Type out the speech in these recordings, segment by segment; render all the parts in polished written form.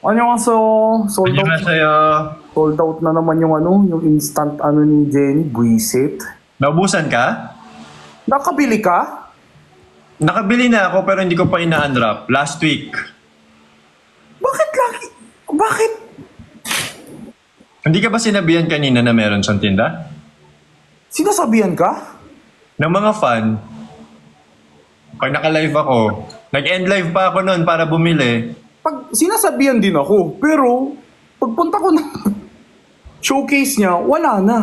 안녕하세요. 안녕하세요. Sold out na naman yung yung instant ni Jenny, buisit. Naubusan ka? Nakabili ka? Nakabili na ako pero hindi ko pa ina-unwrap. Last week. Bakit lagi? Bakit? Hindi ka ba sinabihan kanina na meron siyang tinda? Sinasabihan ka? Ng mga fan. Pag naka-live ako, nag-end live pa ako noon para bumili. Pag sinasabihan din ako, pero pagpunta ko ng showcase niya, wala na.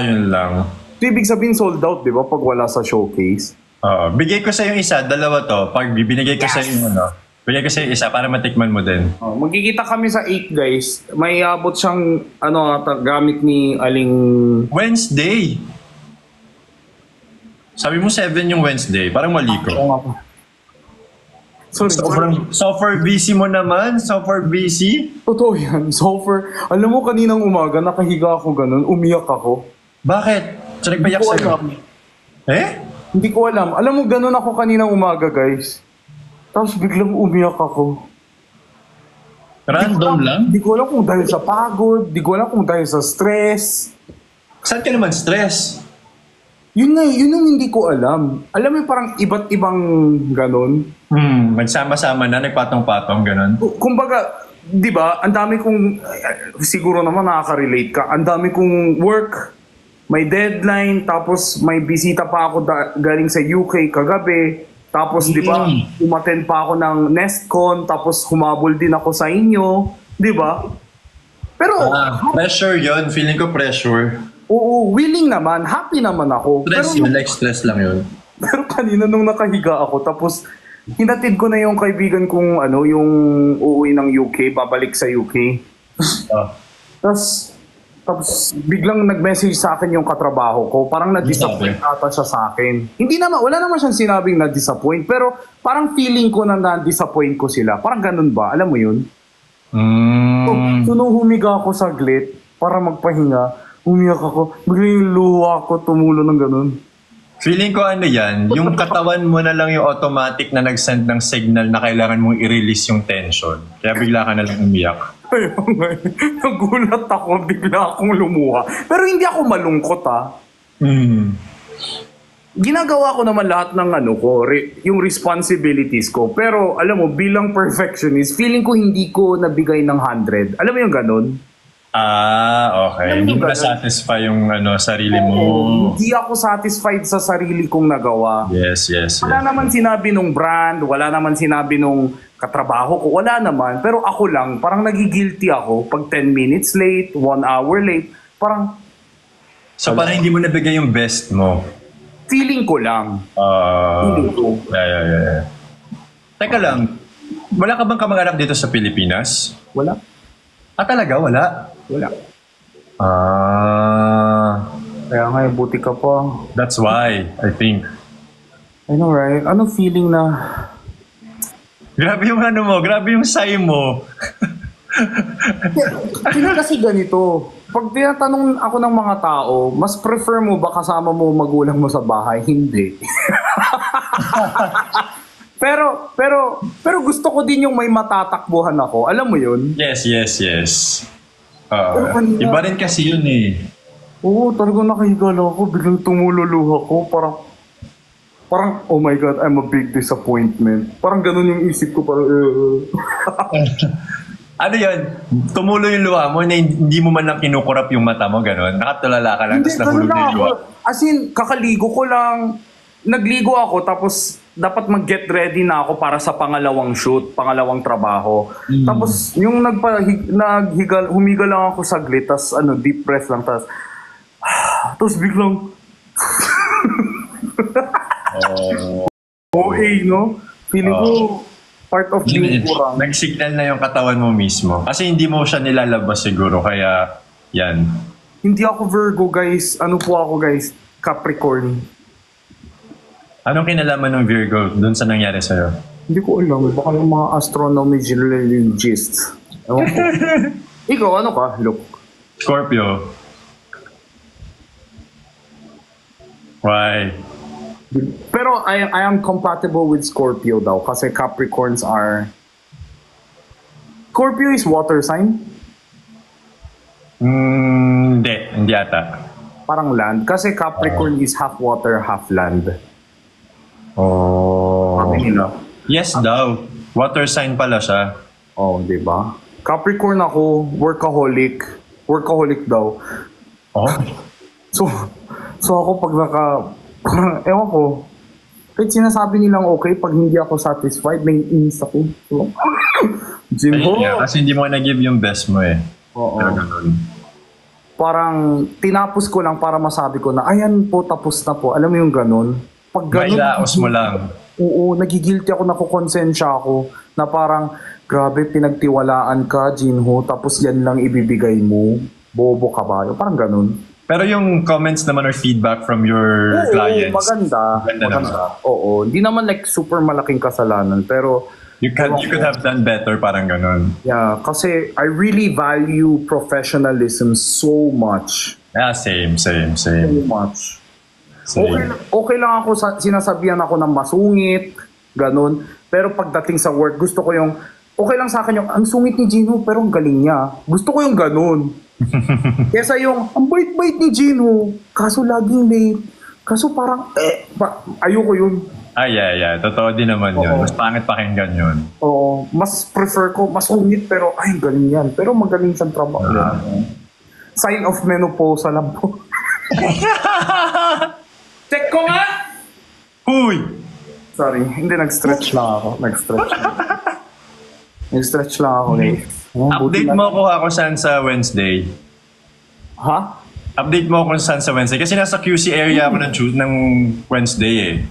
Yun lang. So, ibig sabihin sold out, di ba? Pag wala sa showcase. Bigay ko sa yung isa, dalawa to. Pag binigay ko sa yung bigay ko sa yung isa para matikman mo din. Magkikita kami sa 8 guys. May abot siyang gamit ni Aling... Wednesday. Sabi mo 7 yung Wednesday. Parang mali ko. Oo nga po. Sorry. Software busy mo naman? Software busy? Totoo yan. Software. Alam mo, kaninang umaga, nakahiga ako ganun, umiyak ako. Bakit? So nagpayak Hindi ko sa'yo? alam. Eh? Hindi ko alam. Alam mo, ganun ako kaninang umaga, guys. Tapos biglang umiyak ako. Random lang? Hindi ko alam kung dahil sa pagod, hindi ko alam kung dahil sa stress. Saan ka naman stress? Yun na, yun yung hindi ko alam. Alam mo, parang iba't ibang ganun. Magsama-sama na, nagpatong-patong, ganun. Kumbaga, di ba, ang dami kong, siguro naman nakaka-relate ka, ang dami kong work, may deadline, tapos may bisita pa ako galing sa UK kagabi, tapos di ba, umattend pa ako ng NestCon, tapos humabol din ako sa inyo, di ba? Pero, Pressure yon, feeling ko pressure. oo, willing naman, happy naman ako. Stress Pero, yun, like stress lang yun. pero kanina nung nakahiga ako, tapos hinatid ko na yung kaibigan kong yung uuwi ng UK, babalik sa UK. Tapos biglang nag-message sa akin yung katrabaho ko, parang na-disappoint ata siya sa akin. Hindi naman, wala naman siyang sinabing na-disappoint, pero parang feeling ko na na-disappoint ko sila. Parang ganun ba? Alam mo yun? So nung humiga ako saglit para magpahinga, umiyak ako, biglang yung luha ko tumulo ng ganun. Feeling ko yan, yung katawan mo na lang yung automatic na nag-send ng signal na kailangan mong i-release yung tension. Kaya bigla ka na lang umiyak. Ayun nga, nagulat ako, bigla akong lumuha. Pero hindi ako malungkot Ginagawa ko naman lahat ng yung responsibilities ko. Pero alam mo, bilang perfectionist, feeling ko hindi ko nabigay ng 100. Alam mo yung ganun? Okay. Hindi mo na-satisfy yung sarili mo. Hindi ako satisfied sa sarili kong nagawa. Yes. Wala naman sinabi nung brand, wala naman sinabi nung katrabaho ko, wala naman. Pero ako lang, parang nagigilty ako pag 10 minutes late, 1 hour late. Parang... So parang hindi mo nabigay yung best mo? Feeling ko lang. Feeling ko. Yeah. Teka lang, wala ka bang kamag-anak dito sa Pilipinas? Wala. Talaga? Wala? Wala. Kaya nga, buti ka pa. That's why, I think. I know, right? Anong feeling na... Grabe yung grabe yung sigh mo. Kasi ganito, pag tinatanong ako ng mga tao, mas prefer mo ba kasama mo magulang mo sa bahay? Hindi. pero gusto ko din yung may matatakbuhan ako. Alam mo yun? Yes. Iba rin kasi yun eh. Oo, talagang nakahiga lang ako. Biglang tumululuha ko. Parang, oh my God, I'm a big disappointment. Parang ganun yung isip ko. Parang, Ano yun? Tumulo yung luha mo na hindi mo man lang kinukurap yung mata mo, gano'n? Nakatulala ka lang, tapos nahulog na yung luha. As in, kakaligo ko lang. Nagligo ako, tapos dapat mag-get ready na ako para sa pangalawang shoot, pangalawang trabaho. Tapos, yung humiga lang ako saglit, tapos deep breath lang, tapos biglang... OA, no? Feeling ko, part of being kurang. Nag-signal na yung katawan mo mismo. Kasi hindi mo siya nilalabas siguro, kaya yan. Hindi ako Virgo, guys. Ano po ako, guys? Capricorn. Anong kinalaman ng Virgo dun sa nangyari sa'yo? Hindi ko alam. Baka yung mga astronomy geologists. Ewan ko. Ikaw, ano ka? Look. Scorpio. Why? Pero I am compatible with Scorpio daw kasi Capricorns are... Scorpio is water sign? Hindi ata. Parang land. Kasi Capricorn is half water, half land. Oh. Sabi nila. Yes daw. Water sign pala siya. Oh, di ba? Capricorn ako, workaholic. Workaholic daw. Oh. So ako pag ewan ko, kahit sinasabi nilang okay, pag hindi ako satisfied, naiinis ako. So, Jinho. Ayun nga, kasi hindi mo na-give yung best mo eh. Oo. Pero ganun. Parang tinapos ko lang para masabi ko na, ayan po, tapos na po. Alam mo yung ganun? Pag ganun, Mailaos mo lang. oo, nagigilty ako, nakukonsensya ako, na parang, grabe, pinagtiwalaan ka, Jinho, tapos yan lang ibibigay mo. Bobo ka ba? Parang ganun. Pero yung comments naman or feedback from your Oo, clients, maganda. naman. Oo, hindi naman like super malaking kasalanan, pero You could have done better, parang ganun. yeah, kasi I really value professionalism so much. Yeah, same. So much. Same. Okay lang ako, sinasabihan ako ng masungit, ganun. Pero pagdating sa work, gusto ko yung, okay lang sa akin yung, ang sungit ni Jinho, pero ang galing niya. Gusto ko yung ganun. Kesa yung, ang bait-bait ni Jinho, kaso laging late. Kaso parang, ayoko yun. Yeah. Totoo din naman yun. Oo. Mas pangit pakinggan yun. Oo, mas prefer ko, mas sungit, pero ay, ang galing yan. Pero magaling siyang trabaho. Sign of menopause lang po. Check ko nga! Uy! Sorry, hindi, nag-stretch lang ako. Nag-stretch lang ako. Update mo ako saan sa Wednesday. Ha? Update mo ako saan sa Wednesday. Kasi nasa QC area ako ng Wednesday eh.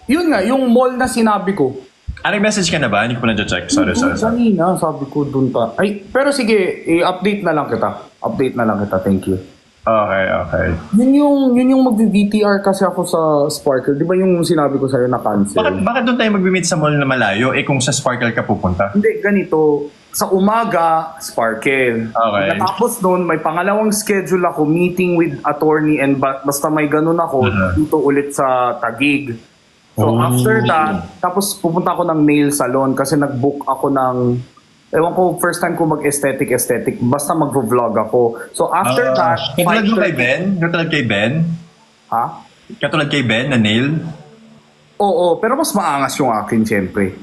Yun nga, yung mall na sinabi ko. Nag-message ka na ba? Hindi ko pa na-check. Sorry. Kanina, sabi ko dun ta. Ay, pero sige, i-update na lang kita. Thank you. Okay. Yun yung mag-VTR kasi ako sa Sparkle. Di ba yung sinabi ko sa'yo na cancel? Bakit doon tayo mag-meet sa mall na malayo? Kung sa Sparkle ka pupunta? Hindi, ganito. Sa umaga, Sparkle. Okay. Tapos noon, may pangalawang schedule ako, meeting with attorney and basta may ganun ako, dito ulit sa Taguig. So after that, tapos pupunta ako ng nail salon kasi nag-book ako ng, ewan ko, first time ko mag-aesthetic, basta mag-vlog ako. So after that, Katulad mo kay Ben? Katulad kay Ben? Ha? Katulad kay Ben na nail? Oo, pero mas maangas yung akin, syempre.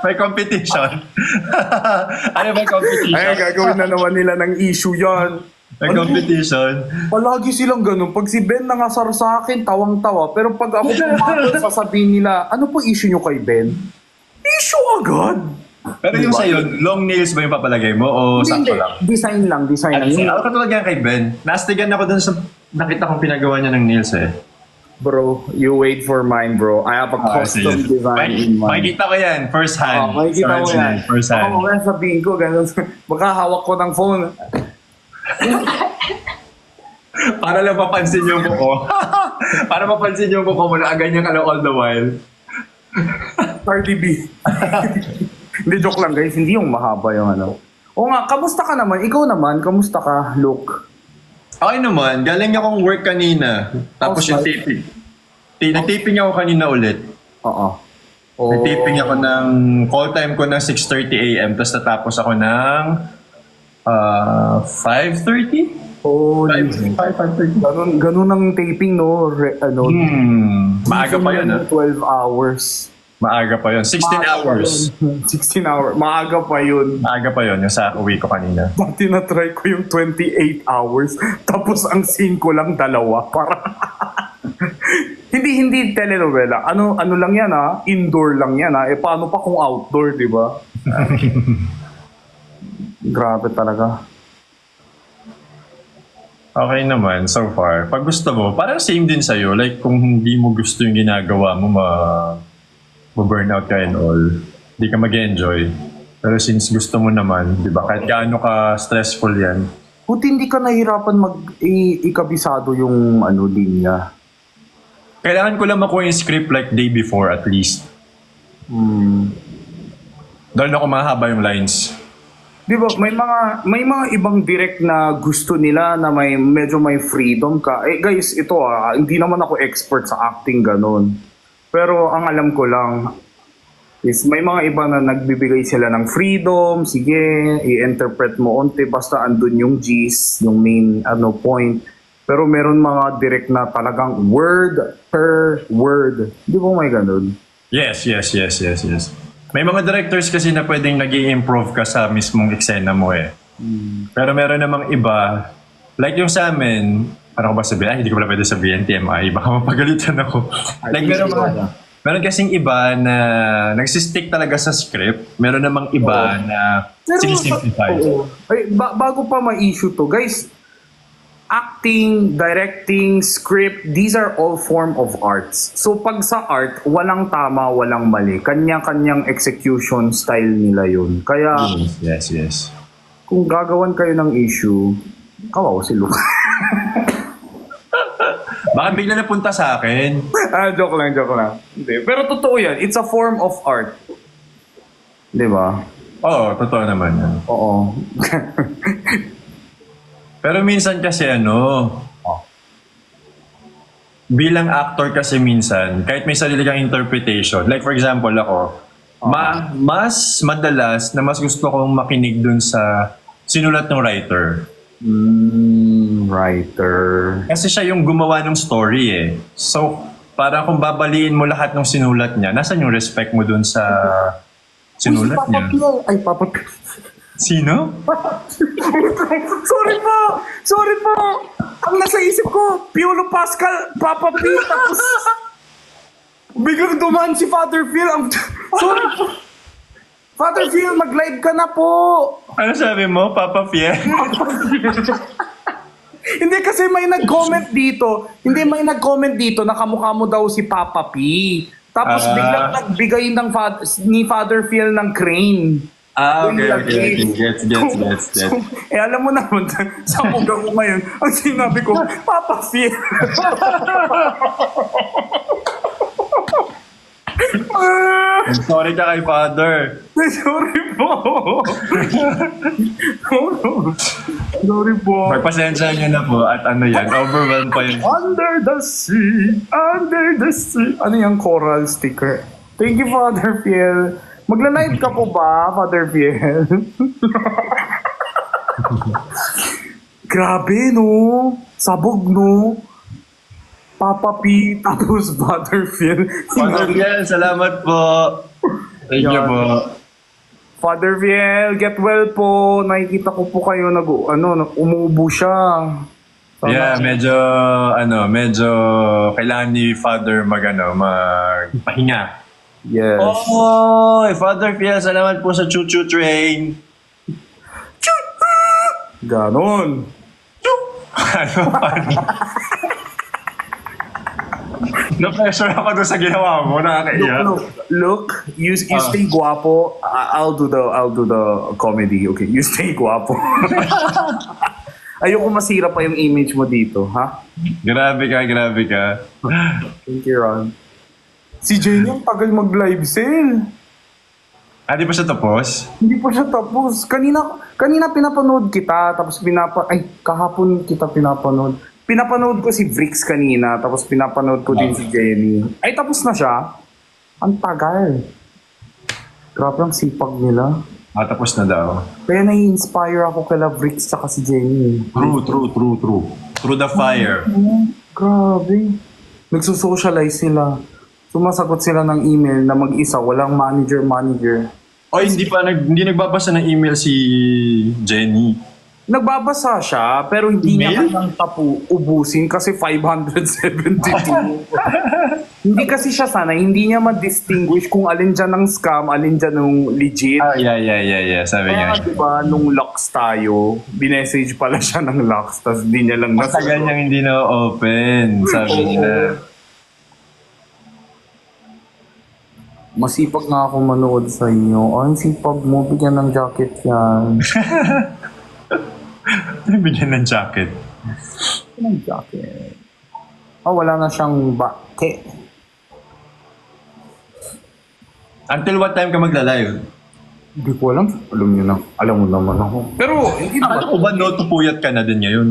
May competition. Ano ba competition? Ay, gagawin na naman nila ng issue yan. May competition. Palagi silang ganun. Pag si Ben nangasar sa akin, tawang-tawa. Pero pag ako pumatol, sasabihin nila, ano po issue nyo kay Ben? Issue agad! Pero yung sa'yo, long nails ba yung papalagay mo o sakto lang? Design lang. Ako katulad yan kay Ben. Nastigan ako dun sa nakita kong pinagawa niya ng nails eh. Bro, you wait for mine, bro. I have a custom design in mind. Makikita ko yan, first hand. Makikita mo yan. First hand. Ako kaya sabihin ko, ganun. Baka hawak ko ng phone. Para lang mapansin yung buko. Para mapansin yung buko mo na ganyan ka lang all the while. Cardi B. Hindi, joke lang guys. Hindi yung mahaba yung ano. O nga, kamusta ka naman? Ikaw naman, kamusta ka, Luke? Okay naman, galing akong work kanina. Tapos yung taping. Nag-taping ako kanina ulit. Oo. Nag-taping ako ng call time ko ng 6:30 a.m. Tapos natapos ako ng 5:30? Oh, 5:30. ganun ang taping, no? Maaga pa yun, ha? 12 hours. Maaga pa yun. 16 hours. 16 hours. Maaga pa yun. Maaga pa yun, yung sa uwi ko kanina. Dati na-try ko yung 28 hours. Tapos ang scene ko lang dalawa. Para hindi telenovela. Ano lang yan, ha? Indoor lang yan, ha? Paano pa kung outdoor, di ba? Grabe talaga. Okay naman, so far. Pag gusto mo, parang same din sa'yo. Like, kung hindi mo gusto yung ginagawa mo, ma-burnout ka and all. Hindi ka mag-enjoy. Pero since gusto mo naman, di ba, kahit gaano ka stressful yan. Buti hindi ka nahirapan ikabisado yung linya. Kailangan ko lang makuha yung script like day before at least. Dahil ako mahaba yung lines. Di ba, may mga ibang direct na gusto nila na medyo may freedom ka. Eh guys, ito hindi naman ako expert sa acting ganun. Pero ang alam ko lang is may mga iba na nagbibigay sila ng freedom, sige, i-interpret mo onti basta andun yung G's, yung main point. Pero meron mga direct na talagang word per word. Di ba may ganun? Yes. May mga directors kasi na pwedeng nag-i-improve ka sa mismong eksena mo eh. Pero meron namang iba, like yung sa amin, parang ko ba sabihin, hindi ko pala pwede sabihin, TMI, baka mapagalitan ako. Like meron kasing iba na nagsistick talaga sa script, meron namang iba na sinisimplify. Ay, bago pa ma-issue to, guys, acting, directing, script, these are all form of arts. So pag sa art, walang tama, walang mali. Kanya-kanyang execution style nila yun. Kaya, Yes. kung gagawan kayo ng issue, kawaw si Luke. Baka bigla napunta sa akin. Joke lang. Hindi. Pero totoo yan. It's a form of art. Di ba? Oo, totoo naman yan. Oo. Pero minsan kasi bilang actor kasi minsan, kahit may sarili kang interpretation, like for example ako, mas madalas na mas gusto kong makinig dun sa sinulat ng writer. Writer. Kasi siya yung gumawa ng story eh. So, parang kung babaliin mo lahat ng sinulat niya, nasan yung respect mo dun sa sinulat niya? Papa P. Sino? Sorry po! Ang nasa isip ko, Piolo Pascal, Papa P, tapos biglang dumaan si Father Phil. Sorry po. Father Phil, mag-live ka na po. Ano sabi mo, Papa Fiel? Hindi kasi may nag-comment dito na kamukha mo daw si Papa P. Tapos biglang nagbigay ni Father Phil ng crane. Okay. Gets. Alam mo naman, sa uga ko ngayon, ang sinabi ko, Papa Phil. Sorry ka kay Father. Sorry po. Sorry po. Magpasensya niyo na po at overwhelmed pa yun. Under the sea. Ano yung coral sticker? Thank you, Father Phil. Magla-live ka po ba, Father Phil? Grabe, no? Sabog, no? Papa P, tapos Father Phil. Father Fiel, salamat po. Thank you po. Father Viel, get well po. Nakikita ko po kayo umuubo siya. Yeah, medyo kailangan ni Father magpahinga. Yes. Oh, Father Fiel, salamat po sa choo-choo train. Ganon. Ano? Na-pressure ako doon sa ginawa mo, nakakaiyak. Look, you stay guapo. I'll do the comedy. Okay, you stay guapo. Ayoko masira pa yung image mo dito, ha? Grabe ka. Thank you, Ron. Si Jenny ang tagal mag-live sale. Di pa siya tapos? Hindi pa siya tapos. Kanina pinapanood kita, tapos kahapon kita pinapanood. Pinapanood ko si Vrix kanina, tapos pinapanood ko din si Jenny. Ay, tapos na siya? Ang tagal. Grabe ang sipag nila. Tapos na daw. Kaya nai-inspire ako kay Vrix tsaka si Jenny. True. Through the fire. Grabe. Nagsusocialize sila. Sumasagot sila ng email na mag-isa, walang manager. Hindi nagbabasa ng email si Jenny. Nagbabasa siya, pero hindi niya kanyang ubusin kasi 572. Hindi kasi siya hindi niya ma-distinguish kung alin dyan ng scam, alin dyan ng legit. Yeah. Sabi niya. Kaya diba, nung locks tayo, binessage pala siya ng locks, tapos hindi niya lang matagal niyang hindi na-open, sabi niya. Masipag nga ako manood sa inyo. Ay, sipag mo, bigyan ng jacket yan. Bigyan ng jacket? Ng jacket. Wala na siyang bake. Until what time ka magla-live? Hindi ko alam. Alam niyo na. Alam mo naman ako. Pero, hindi naman. Akala ko ba no to puyat ka na din ngayon?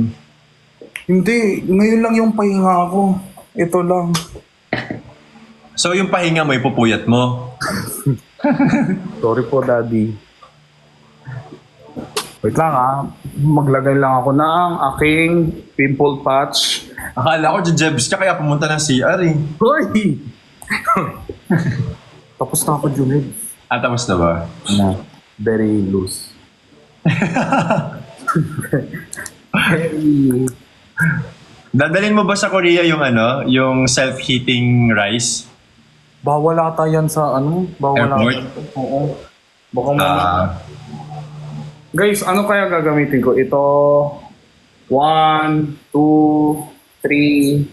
Hindi. Ngayon lang yung pahinga ko. Ito lang. So yung pahinga mo, ipupuyat mo. Sorry po, Daddy. Wait lang maglagay lang ako ng aking pimple patch. Akala ko jebs ka kaya pumunta ng CR eh. Hoy! Tapos na ako, Junid. Tapos na ba? Na, very loose. Very... Dadalhin mo ba sa Korea yung yung self-heating rice? Bawal ata yan sa bawal Airport? ata. Oo. Baka Guys, ano kaya gagamitin ko? Ito, 1, 2, 3.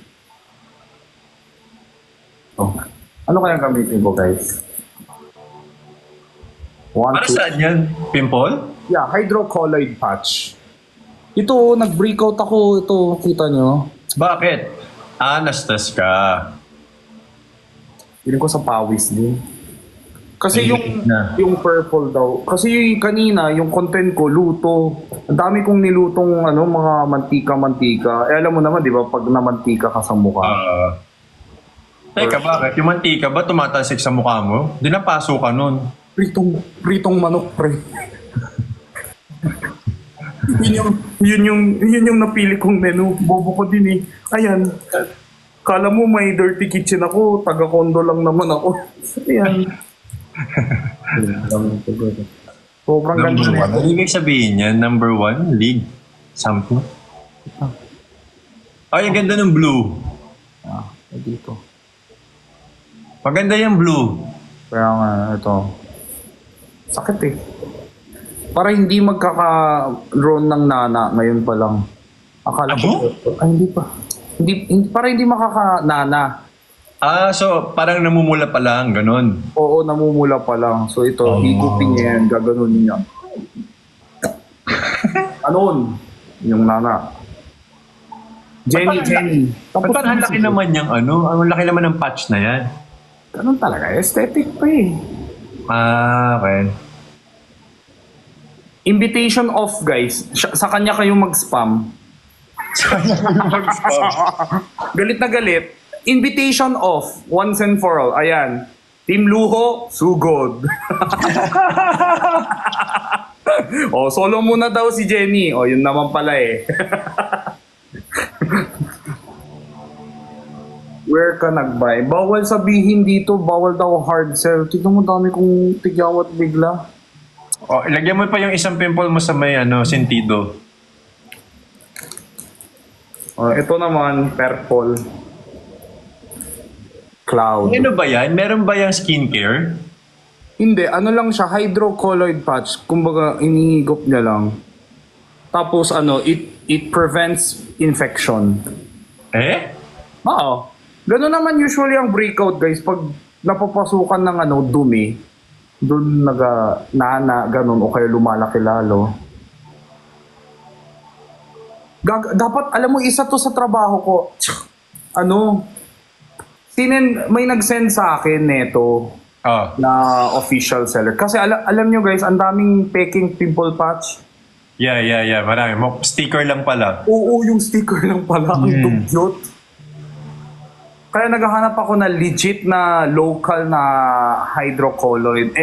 Oh. Ano kaya gamitin ko, guys? 1, Para 2. saan yan? Pimple? Yeah, hydrocolloid patch. Ito, nag-breakout ako. Ito, kita nyo. Bakit? Nastas ka. Piling ko sa pawis din. Kasi Ay, na. yung purple daw. Kasi kanina, yung content ko, luto. Ang dami kong nilutong mga mantika-mantika. Alam mo naman, di ba, pag namantika ka sa mukha. Teka, bakit? Yung mantika ba tumatalsik sa mukha mo? Di napaso ka nun. Pritong manok, pre. yun yung napili kong menu. Bobo ko din eh. Ayan. Kala mo may dirty kitchen ako. Taga-kondo lang naman ako. Ayan. Sobrang ganda na Ano ibig sabihin yan? Number 1? League? Something? Ay, ang ganda ng blue. dito. Maganda yung blue. Kaya nga, ito. Sakit eh. Para hindi magkaka-drone ng nana ngayon pa lang. Akala ko. Ay, hindi pa. Hindi, para hindi makaka-nana. So parang namumula pa lang, ganun. Oo, namumula pa lang. So ito, higupin niya yan, gaganunin niya. Anon? Yung nana. Jenny. Ba't parang ang laki naman yung ang laki naman ng patch na yan? Ganun talaga, aesthetic pa eh. Okay. Invitation off, guys. Sa kanya kayo mag-spam. Galit na galit. Invitation off, once and for all. Ayan. Team Luho, sugod. Solo muna daw si Jenny. Yun naman pala eh. Where ka nag-buy? Bawal sabihin dito, bawal daw hard sell. Tignan mo, dami kong tigyawat bigla. Ilagyan mo pa yung isang pimple mo sa may sentido. Ito naman, purple. Cloud. Ano ba yan? Meron ba yung skincare? Hindi, lang siya, hydrocolloid patch. Kumbaga, inihigop niya lang. Tapos it prevents infection. Oo. Ganun naman usually ang breakout, guys. Pag napapasukan ng dumi, doon nana, ganun, o kaya lumalaki lalo. Dapat, alam mo, isa to sa trabaho ko. May nag-send sa akin neto na official seller. Kasi alam nyo guys, ang daming peking pimple patch. Yeah. Marami. Sticker lang pala. Oo, yung sticker lang pala. Ang dugyot. Kaya naghahanap ako na legit na local na hydrocolloid.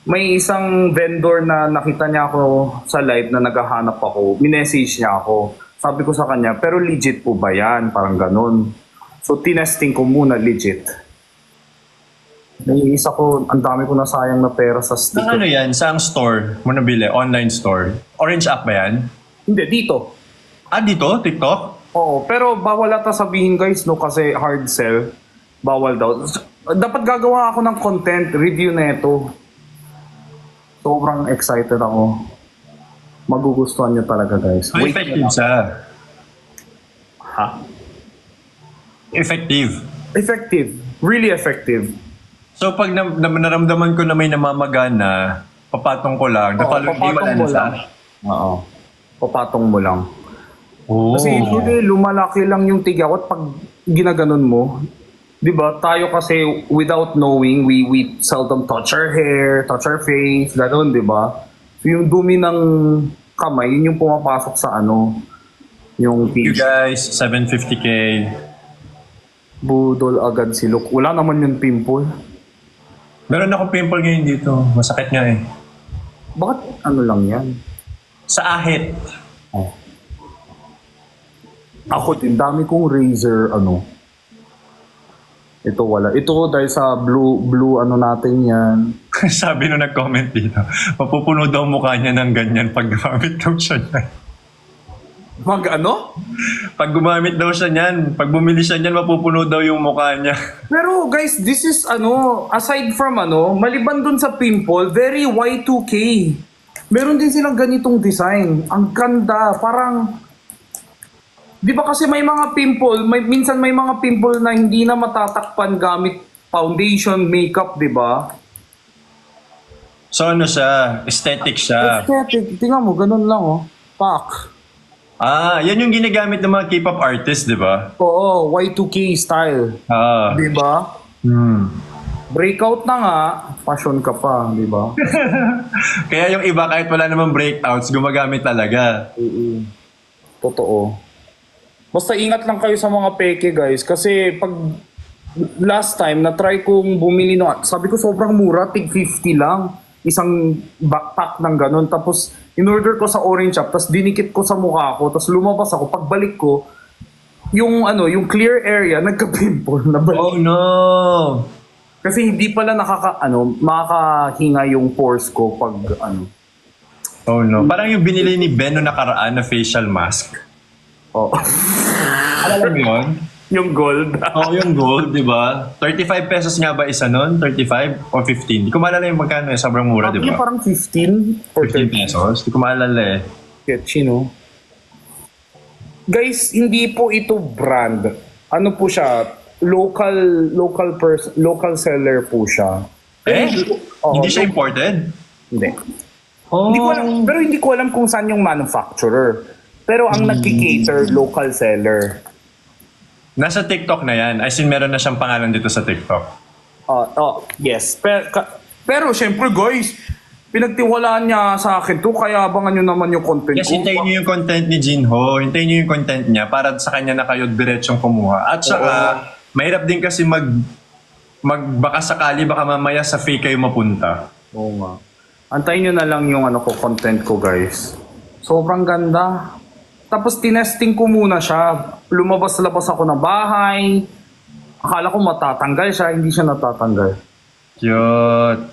May isang vendor na nakita niya ako sa live na naghahanap ako. Minessage niya ako. Sabi ko sa kanya, pero legit po ba yan? Parang ganun. So, tinesting ko muna legit. Naiisa ko, ang dami ko na sayang na pera sa sticker. Ano yan? Saang store mo nabili? Online store? Orange app ba yan? Hindi, dito. Dito? TikTok? Oo, pero bawal ata sabihin guys, no, kasi hard sell. Bawal daw. Dapat gagawa ako ng content, review na ito. Sobrang excited ako. Magugustuhan nyo talaga guys. Effective sa? Effective. Really effective. So pag naramdaman ko na may namamagana, papatong ko lang. Papatong mo lang. Oo. Papatong mo lang. Oh. Kasi usually lumalaki lang yung tigyawat pag ginaganon mo. 'Di ba? Tayo kasi without knowing, we seldom touch our hair, touch our face, gano'n, 'di ba? So yung dumi ng kamay, yun yung pumapasok sa ano, yung You face. guys, 750k. Budol agad si Luke. Wala naman yung pimple. Meron akong pimple ngayon dito. Masakit nga eh. Bakit ano lang yan? Sa ahit. Oh. Ako din, dami kong razor, ano. Ito wala. Ito dahil sa blue ano natin yan. Sabi nung nag-comment dito, mapupuno daw mukha niya ng ganyan pag gumamit daw siya niyan. Mag ano? Pag gumamit daw siya niyan, pag bumili siya niyan, mapupuno daw yung mukha niya. Pero guys, this is ano, aside from ano, maliban dun sa pimple, very Y2K. Meron din silang ganitong design. Ang ganda, parang... Di ba kasi may mga pimple, minsan may mga pimple na hindi na matatakpan gamit foundation, makeup, di ba? So ano siya? Aesthetic siya. Aesthetic, tingnan mo, ganun lang oh. Pak. Ah, yan yung ginagamit ng mga K-pop artists, di ba? Oo, Y2K style. Ah. Di ba? Breakout na nga, passion ka pa, di ba? Kaya yung iba kahit wala namang breakouts, gumagamit talaga. Oo. Totoo. Basta ingat lang kayo sa mga peke guys kasi pag last time na try kong bumili no, sabi ko sobrang mura, tig 50 lang. Isang backpack ng ganun. Tapos in-order ko sa Orange Shop, tapos dinikit ko sa mukha ko, tapos lumabas ako, pagbalik ko, yung ano, yung clear area nagka-pimple na Oh no! Kasi hindi pala makakahinga yung pores ko pag ano. Oh no. Parang yung binili ni Ben no nakaraan na facial mask. Oh. Alam mo yun? Yung gold. Oo, yung gold, di ba? 35 pesos nga ba isa nun? 35 o 15? Di ko maalala yung magkano eh. Sobrang mura, di Sabi niya ba? parang 15 or 15 pesos? Di ko maalala eh. sketchy, no? Guys, hindi po ito brand. Ano po siya? Local seller po siya. Eh? Oo, Hindi siya imported? Hindi. Oh. Hindi ko alam, pero hindi ko alam kung saan yung manufacturer. Pero ang nagki-cater, local seller. Nasa TikTok na yan. As in, meron na siyang pangalan dito sa TikTok. Yes. Pero syempre guys, pinagtiwalaan niya sa akin to, kaya abangan nyo naman yung content Yes, ko. hintayin niyo yung content ni Jinho. Hintayin niyo yung content niya para sa kanya na kayo diretsong kumuha. At saka, mahirap din kasi baka sakali, baka mamaya sa fake kayo mapunta. Oo nga. Antayin nyo na lang yung content ko guys. Sobrang ganda. Tapos tinesting ko muna siya. Lumabas-labas ako ng bahay. Akala ko matatanggal siya, hindi siya natatanggal. Cute.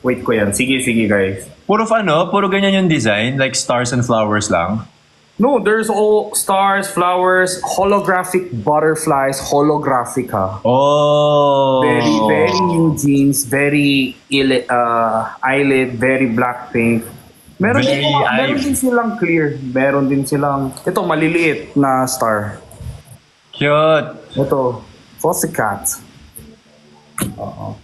Wait ko yan. Sige guys. Puro ganyan yung design, like stars and flowers lang. No, there's all stars, flowers, holographic butterflies, holographic ha. Oh. Very new jeans, very eyelid, very black pink. Meron din silang clear. Meron din silang, ito maliliit na star. Cute. Ito, Pussycat. Oo.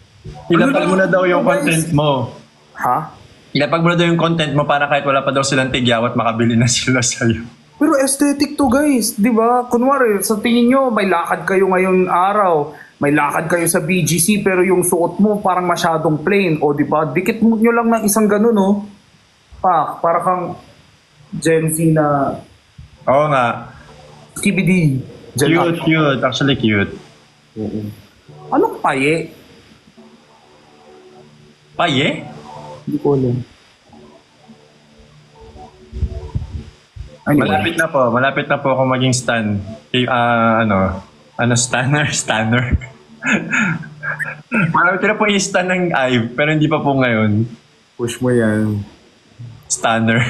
Ilapag mo na daw yung content mo. Ha? Ilapag mo na daw yung content mo para kahit wala pa daw silang tigyawat, makabili na sila sa'yo. Pero aesthetic to guys, di ba? Kunwari, sa tingin nyo, may lakad kayo ngayon araw, may lakad kayo sa BGC, pero yung suot mo parang masyadong plain. O di ba? Dikit mo nyo lang ng isang ganun, no? Para kang Gen Z na Oo nga. KBD. Cute. Actually cute. Anong paye? Paye? Hindi ko alam. Anyway. Malapit na po ako maging stan. Stanner. Malapit na po i-stan ng Ive, pero hindi pa po ngayon. Push mo yan. Stanner.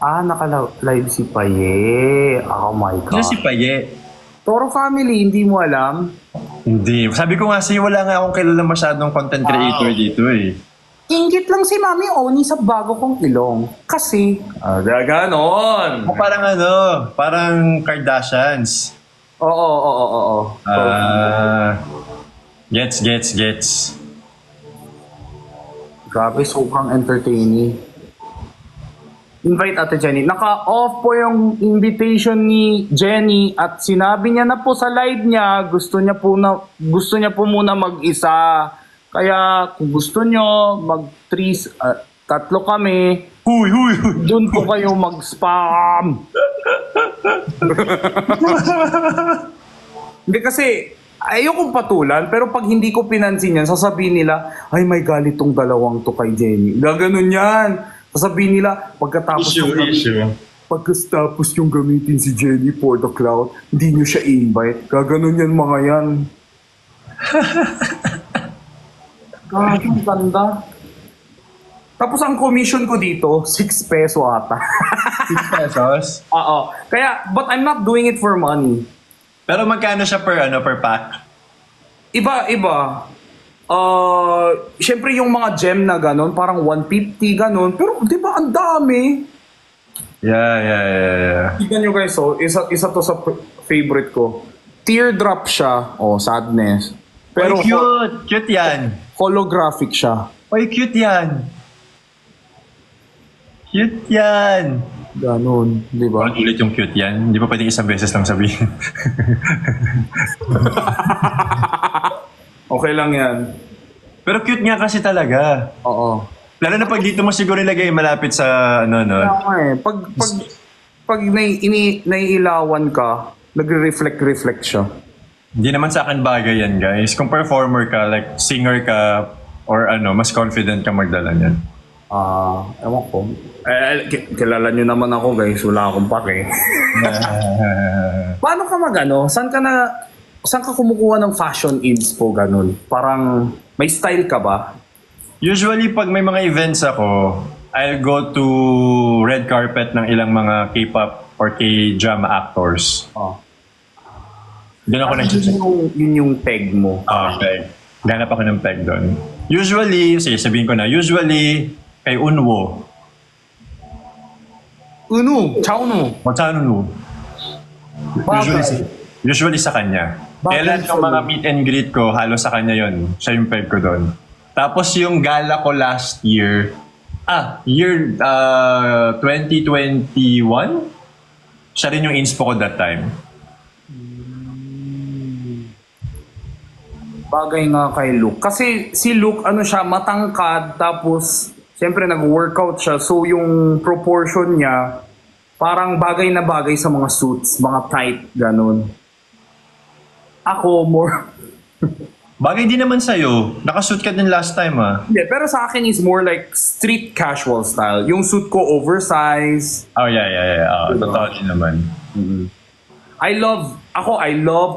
Naka-live si Paye. Oh my God. Ano si Paye? Toro Family, hindi mo alam? Hindi. Sabi ko nga sa'yo, wala nga akong kilala masyadong content creator dito eh. Inggit lang si Mami Oni sa bago kong ilong. Kasi... ganon! Parang Kardashians. Oo. Gets. Grabe, sobrang entertaining. Invite Ate Jenny. Naka-off po yung invitation ni Jenny at sinabi niya na po sa live niya, gusto niya po muna mag-isa. Kaya kung gusto niyo tatlo kami, Huy, huy, huy. doon po kayo mag-spam. Hindi kasi, ayokong patulan, pero pag hindi ko pinansin yan, sasabihin nila, ay may galit tong dalawang to kay Jenny. Gaganon yan. Sasabihin nila, pagkatapos yung gamitin si Jenny for the cloud, hindi nyo siya invite. Gaganon yan mga yan. Ang ganda. Tapos ang commission ko dito, 6 peso ata. 6 pesos? Oo. Kaya, but I'm not doing it for money. Pero magkano siya per pack? Iba. Siyempre yung mga gem na ganon, parang 150 ganon. Pero di ba ang dami? Yeah. Tignan nyo guys, so, isa to sa favorite ko. Teardrop siya. Sadness. Pero Pero cute! Cute yan! holographic siya. Oy, cute yan! Cute yan! Ganon, di ba? Parang ulit yung cute yan. Hindi pa pwedeng isang beses lang sabihin. Okay lang yan. Pero cute nga kasi talaga. Oo. Lalo na pag dito mo siguro ilagay malapit sa ano. Kaya pag naiilawan ka, nagre-reflect siya. Hindi naman sa akin bagay yan, guys. Kung performer ka, like singer ka, or mas confident ka magdala niyan. Ewan ko. Kilala nyo naman ako guys, wala akong pake. Paano ka saan ka kumukuha ng fashion inspo ganun? Parang may style ka ba? Usually, pag may mga events ako, I'll go to red carpet ng ilang mga K-pop or K-drama actors. Doon ako Yun yung peg mo. Okay. Ganap ako ng peg doon. Usually, sabihin ko na, kay Unwo. Chauno. Unwo. Usually sa kanya. Kailan yung mga meet and greet ko, halos sa kanya yon. Siya yung peg ko doon. Tapos yung gala ko last year, 2021, siya rin yung inspo ko that time. Bagay nga kay Luke. Kasi si Luke, siya, matangkad, tapos, siyempre nag-workout siya, so yung proportion niya, parang bagay na bagay sa mga suits, mga tight, ganun. Ako, more... Bagay din naman sa'yo. Nakasuit ka din last time, Hindi, pero sa akin is more like street casual style. Yung suit ko oversized. Oh, yeah. Totoo din naman. I love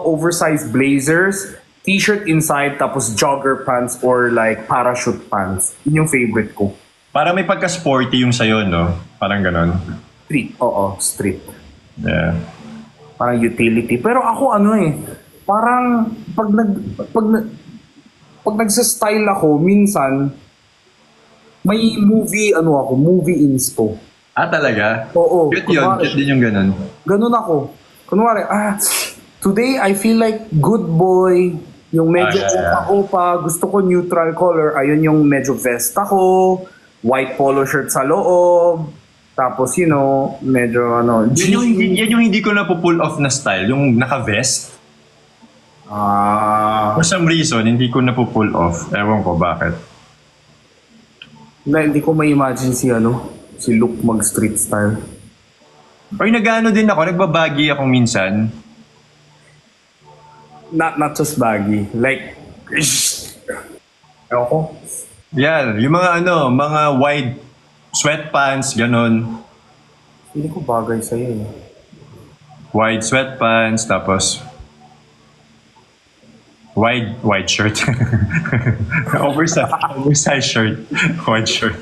oversized blazers, t-shirt inside, tapos jogger pants or like parachute pants. Yun yung favorite ko. Para may pagka-sporty yung sa'yo, no? Parang ganon. Street, street. Yeah. Parang utility. Pero ako parang pag nagsa-style ako, minsan may movie inspo. Talaga? Oo. Cute yun. Cute din yung ganon. Ganun ako. Kunwari, today I feel like good boy. Yung medyo opa-opa. Gusto ko neutral color. Ayun yung medyo vest ako. White polo shirt sa loob. Tapos, medyo Yan yung hindi ko na-pull off na style. Yung naka-vest. For some reason, hindi ko na-pull off. Ewan ko bakit. Hindi ko ma-imagine si Luke mag-street style. Or nag-ano din ako, nagbabagi ako minsan. Not just baggy. Like, ewan ko. Yeah, yung mga wide sweatpants, ganon. Hindi ko bagay sa'yo Wide sweatpants, tapos wide shirt. Oversized shirt. Wide shirt.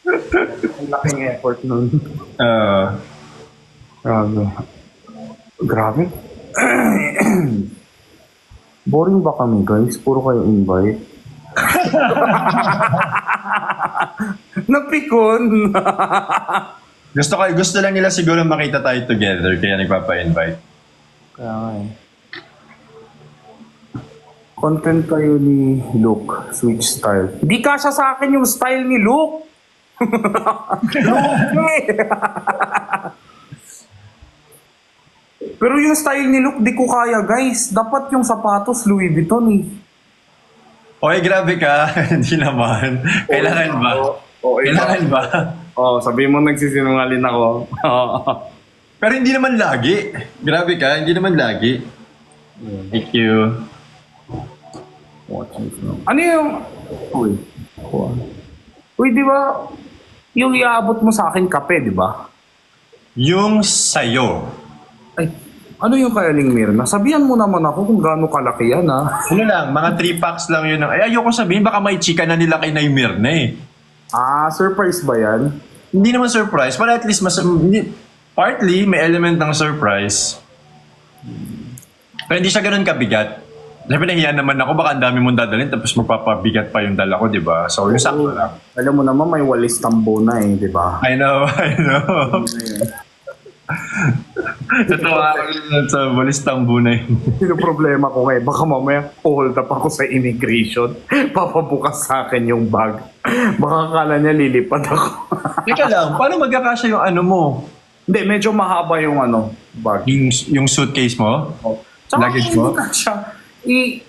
Ang laking effort nun. Grabe. Boring ba kami guys? Puro kayo invite. Napikon. Gusto lang nila siguro makita tayo together, kaya nagpapa-invite. Kaya nga Content kayo ni Luke, switch style. Di kasya sa akin yung style ni Luke. Pero yung style ni Luke, di ko kaya, guys. Dapat yung sapatos, Louis Vuitton eh. Oy, grabe ka. Hindi naman. Kailangan ba? Kailangan ba? Sabihin mo nagsisinungaling ako. Pero hindi naman lagi. Grabe ka, hindi naman lagi. Thank you. Ano yung... Uy, di ba? Yung iaabot mo sa akin kape, di ba? Yung sayo. Ay, ano yung kay Aling Mirna? Sabihan mo naman ako kung gaano kalaki yan, ha? Ano lang, mga 3 packs lang yun. Ay, ayoko sabihin, baka may chika na nila kay Naimir na eh. Surprise ba yan? Hindi naman surprise, pero at least partly may element ng surprise. Pero hindi siya ganun kabigat. Siyempre nahiya naman ako, baka ang dami mong dadalhin tapos magpapabigat pa yung dala ko, di ba? So, yung sakto lang. Alam mo naman, may walis tambo na eh, di ba? I know. Totoo ako sa walis tambo na yun. Yung problema ko ngayon, baka mamaya hold up ako sa immigration, papabukas sa akin yung bag. Baka kala niya lilipad ako. Teka lang, paano magkakasya yung ano mo? Hindi, medyo mahaba yung bag. Yung suitcase mo? Tsaka Luggage mo? hindi ka siya.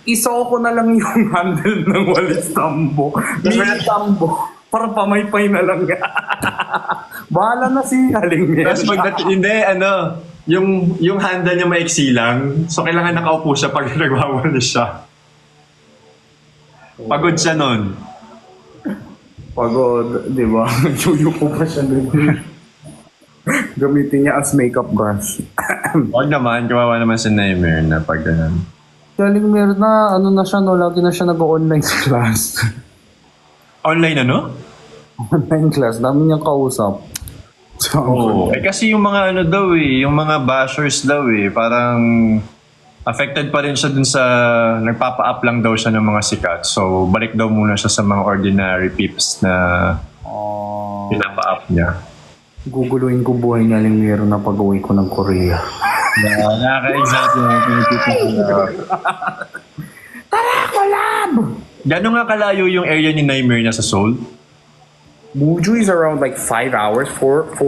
Iso ko na lang yung handle ng walis tambo. Mini tambo. Para pamaypay na lang. Bahala na si Aling Mirna. Tapos hindi, yung handle niya maiksi lang. So, kailangan nakaupo siya pag nagwawalis siya. Pagod siya nun. Pagod, di ba? Yuyuko pa siya nun. Gamitin niya as makeup brush. Huwag naman, kawawa naman si Naimir na pag ganun. Si Aling Mirna, ano na siya, no? Lagi na siya nag-online class. Online ano? Online class, dami niyang kausap. Kasi yung mga yung mga bashers daw parang affected pa rin siya dun sa nagpapa-up lang daw siya ng mga sikat. So, balik daw muna siya sa mga ordinary peeps na pinapa-up niya. Guguluhin ko buhay ni Aling Mirna na pag-uwi ko ng Korea. Nakaka-exact yung Tara, collab! Gano'n nga kalayo yung area ni Naimir na sa Seoul? Muju is around like 5 hours, 4?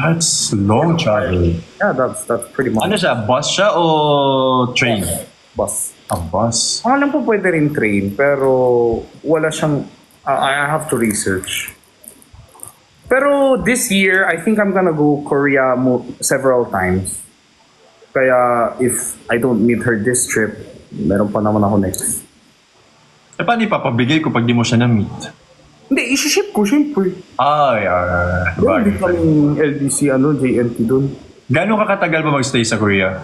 That's long travel. Yeah, that's pretty much. Ano siya? Bus siya o train? Bus. A bus? Ang alam po pwede rin train, pero wala siyang, I have to research. Pero this year, I think I'm gonna go Korea several times. Kaya if I don't meet her this trip, meron pa naman ako next. Paano ipapabigay ko pag di mo siya na-meet? Hindi, isi-ship ko, syempre. Hindi kaming LDC, JNT dun. Gano'n ka katagal ba mag-stay sa Korea?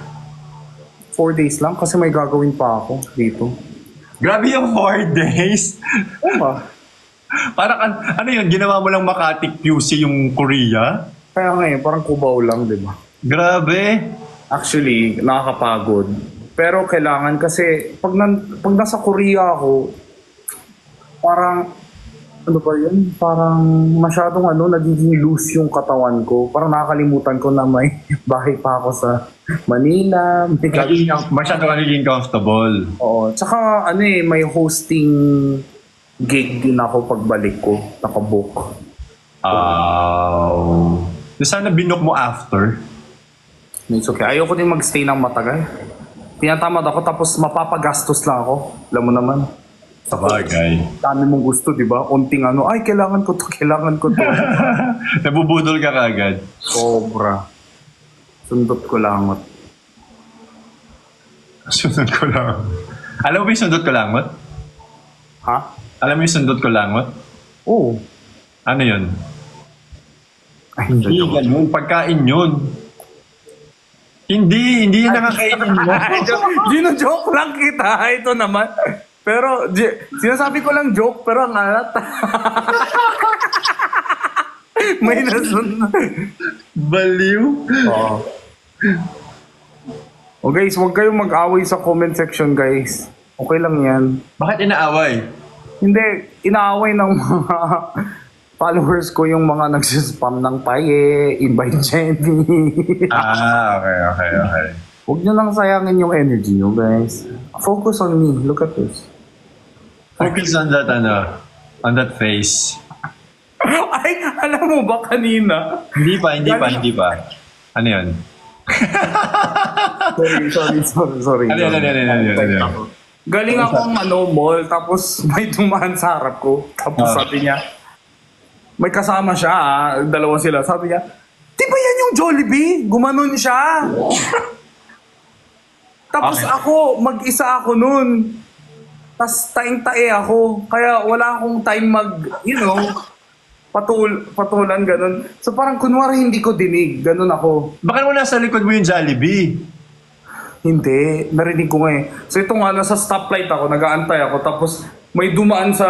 4 days lang, kasi may gagawin pa ako dito. Grabe yung 4 days! Oo ba? Parang, yun, ginawa mo lang Makati QC yung Korea? Kaya ngayon, parang kubaw lang, di ba? Grabe! Actually, nakakapagod. Pero kailangan kasi, pag nasa Korea ako, parang, ano ba yun? Parang masyadong nagiging loose yung katawan ko. Parang nakakalimutan ko na may bahay pa ako sa Manila. Masyado ka naging comfortable. Oo. Tsaka may hosting gig din ako pagbalik ko. Nakabook. Sana binook mo after. It's okay. Ayoko din magstay ng matagal. Tinatamad ako tapos mapapagastos lang ako. Alam mo naman. Sabagay. Dami mong gusto, di ba? Unting ay, kailangan ko to. Nabubudol ka kagad. Sobra. Sundot ko langot. Sundot ko lang. Alam mo ba yung sundot ko langot? Ha? Alam mo yung sundot ko langot? Oo. Ano yun? Ay, Hindi ganun. Pagkain yun. Hindi yun nakakainin mo. Gino-joke lang kita. Ito naman. Pero, sinasabi ko lang joke, pero ang alat. May nasunod. Baliw. Oo. Oh guys, huwag kayong mag-away sa comment section, guys. Okay lang yan. Bakit inaaway? Hindi, inaaway ng mga followers ko yung mga nagsispam ng paye, invite Jenny. Okay. Huwag nyo lang sayangin yung energy nyo, guys. Focus on me. Look at this. Focus on that, on that face. Alam mo ba kanina? Hindi pa. Ano yun? Sorry. Ano? Galing akong mall, tapos may dumaan sa harap ko. Tapos sabi niya, may kasama siya, dalawa sila. Sabi niya, di ba yan yung Jollibee? Gumanon siya. Tapos ako, mag-isa ako nun. Tapos taing-tae ako. Kaya wala akong time patulan, ganun. So parang kunwari hindi ko dinig, ganun ako. Baka mo nasa likod mo yung Jollibee. Hindi, narinig ko nga eh. So ito nga, nasa stoplight ako, nag-aantay ako, tapos may dumaan sa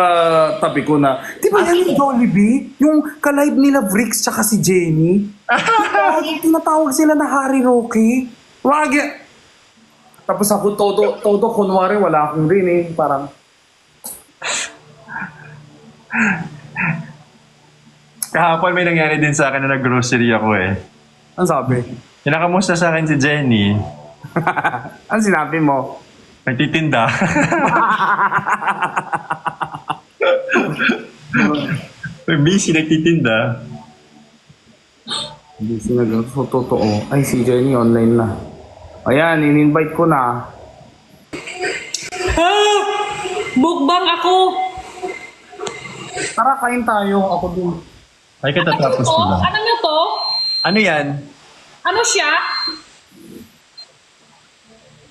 tabi ko na, di ba yan yung Jollibee? Yung ka-live nila Bricks tsaka si Jenny? Tinatawag sila na Harry Roque. Wag! Tapos ako, todo kunwari, wala akong rinig. Parang, Kahapon may nangyari din sa akin na nag-grocery ako eh. ano sabi? Kinakamusta sa akin si Jenny. Ano sinabi mo? Nagtitinda. Busy nagtitinda. Hindi sinagot. So, totoo. Ay, si Jenny online na. Ayan, in-invite ko na. Mukbang ako. Tara, kain tayo. Ako din. Ay, katatapos ko lang. Ano nyo to? Ano yan? Ano siya?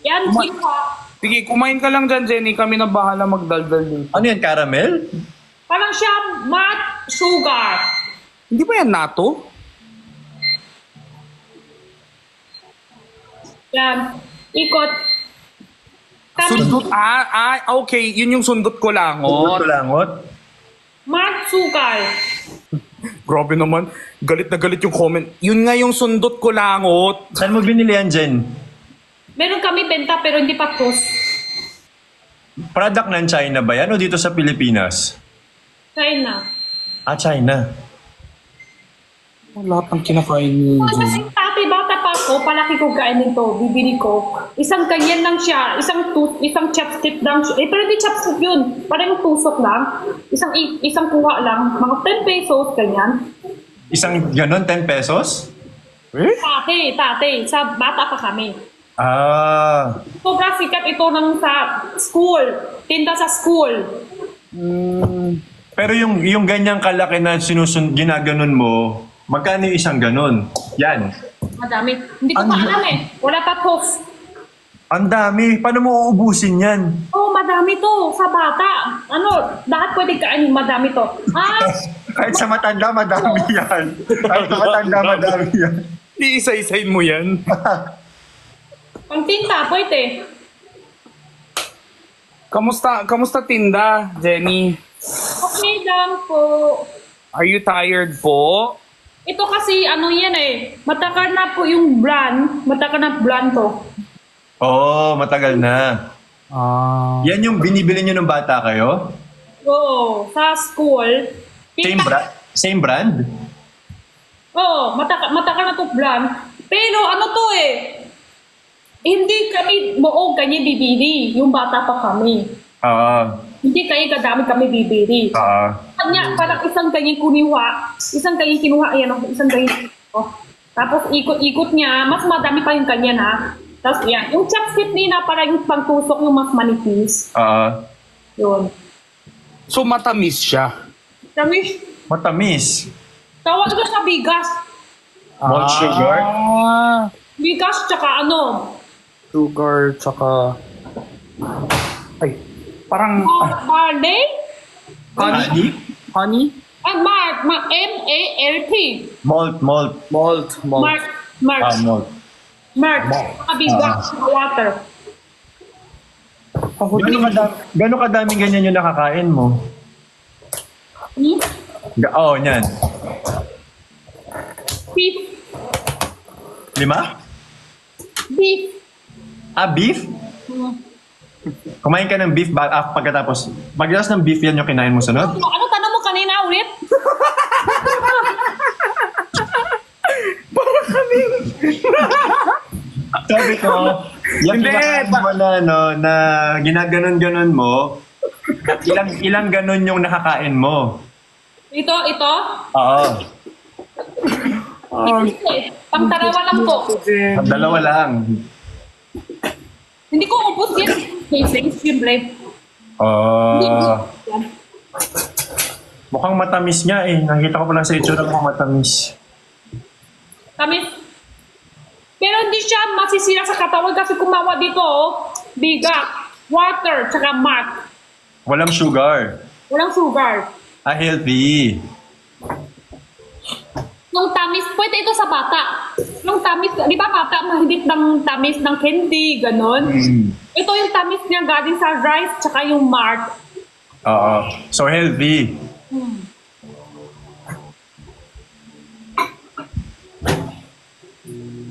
Yan, kinuha. Sige, kumain ka lang dyan, Jenny. Kami na bahala magdaldal dito. Ano yan, caramel? Parang siya matte sugar. Hindi ba yan nato? Yan. Ikot. Sundot? Okay. Yun yung sundot ko lang. Langot? Matte sugar. Grabe naman. Galit na galit yung comment. Yun nga yung sundot ko langot. Saan mo binili yan, Jen? Meron kami benta pero hindi pa post. Product ng China ba yan o dito sa Pilipinas? China. China. Lahat ng kinakain ni Kasi tate, bata pa ako, palaki ko kainin to, bibili ko. Isang ganyan lang siya, isang chopstick lang siya. Pero hindi chopstick yun, parang tusok lang. Isang kuha lang, mga 10 pesos, ganyan. Isang ganon, 10 pesos? Tate, sa bata pa kami. Ah. Sobrang sikat ito ng sa school, tinda sa school. Pero yung ganyang kalaki na ginaganon mo, magkano yung isang ganon? Yan. Madami. Hindi ko pa alam eh. Wala pa post. Ang dami. Paano mo uubusin yan? Oh, madami to sa bata. Lahat pwede kainin, madami to. Kahit sa matanda, madami yan. Kahit sa matanda, madami yan. Iisa-isain mo yan. Pang tinta, pwede. Kamusta tinda, Jenny? Okay lang po. Are you tired po? Ito kasi yan eh. Matagal na po yung brand. Matagal na brand to. Oo, matagal na. Yan yung binibili nyo ng bata kayo? Oo, sa school. Same brand? Oo, matagal na to brand. Pero to eh. Hindi kami ganyan bibili. Yung bata pa kami. Hindi kadami kami bibili. Kanya, parang isang ganyan kinuha. Isang ganyan kinuha. Isang ganyan. Tapos ikot-ikot niya. Mas madami pa yung kanya na. Tapos yan. Yung chopstick nila parang yung pangtusok yung mas manipis. Yun. So matamis siya? Matamis. Tawag ko sa bigas. Malt sugar? Bigas tsaka Sugar, tsaka... Ay, parang... Barley? Honey? M-A-L-T. Malt. Malt. Malt. Tsaka bigas, water. Gano'ng kadaming ganyan yung nakakain mo? Yan. Beef. 5? Beef. Beef? Kumain ka ng beef pagkatapos. Pagkatapos ng beef yan yung kinain mo sunod? Ano tanong mo kanina ulit? Sabi ko, yung kinakain mo na ginaganon-ganon mo, ilang ganon yung nakakain mo? Ito. Oo. Pang-dalawa lang po. Ang dalawa lang. Hindi ko ubos yan. Siyempre. Mukhang matamis nga eh. Nakita ko pa lang sa itsura mukhang matamis. Tamis. Pero hindi siya masisira sa katawan kasi kumawa dito, oh. Biga, water, tsaka mat. Walang sugar. Walang sugar. Healthy. Yung tamis, pwede ito sa bata. Yung tamis, di ba bata, mahigit ng tamis ng candy, ganon. Ito yung tamis niya galing sa rice, tsaka yung mart. Oo. So healthy.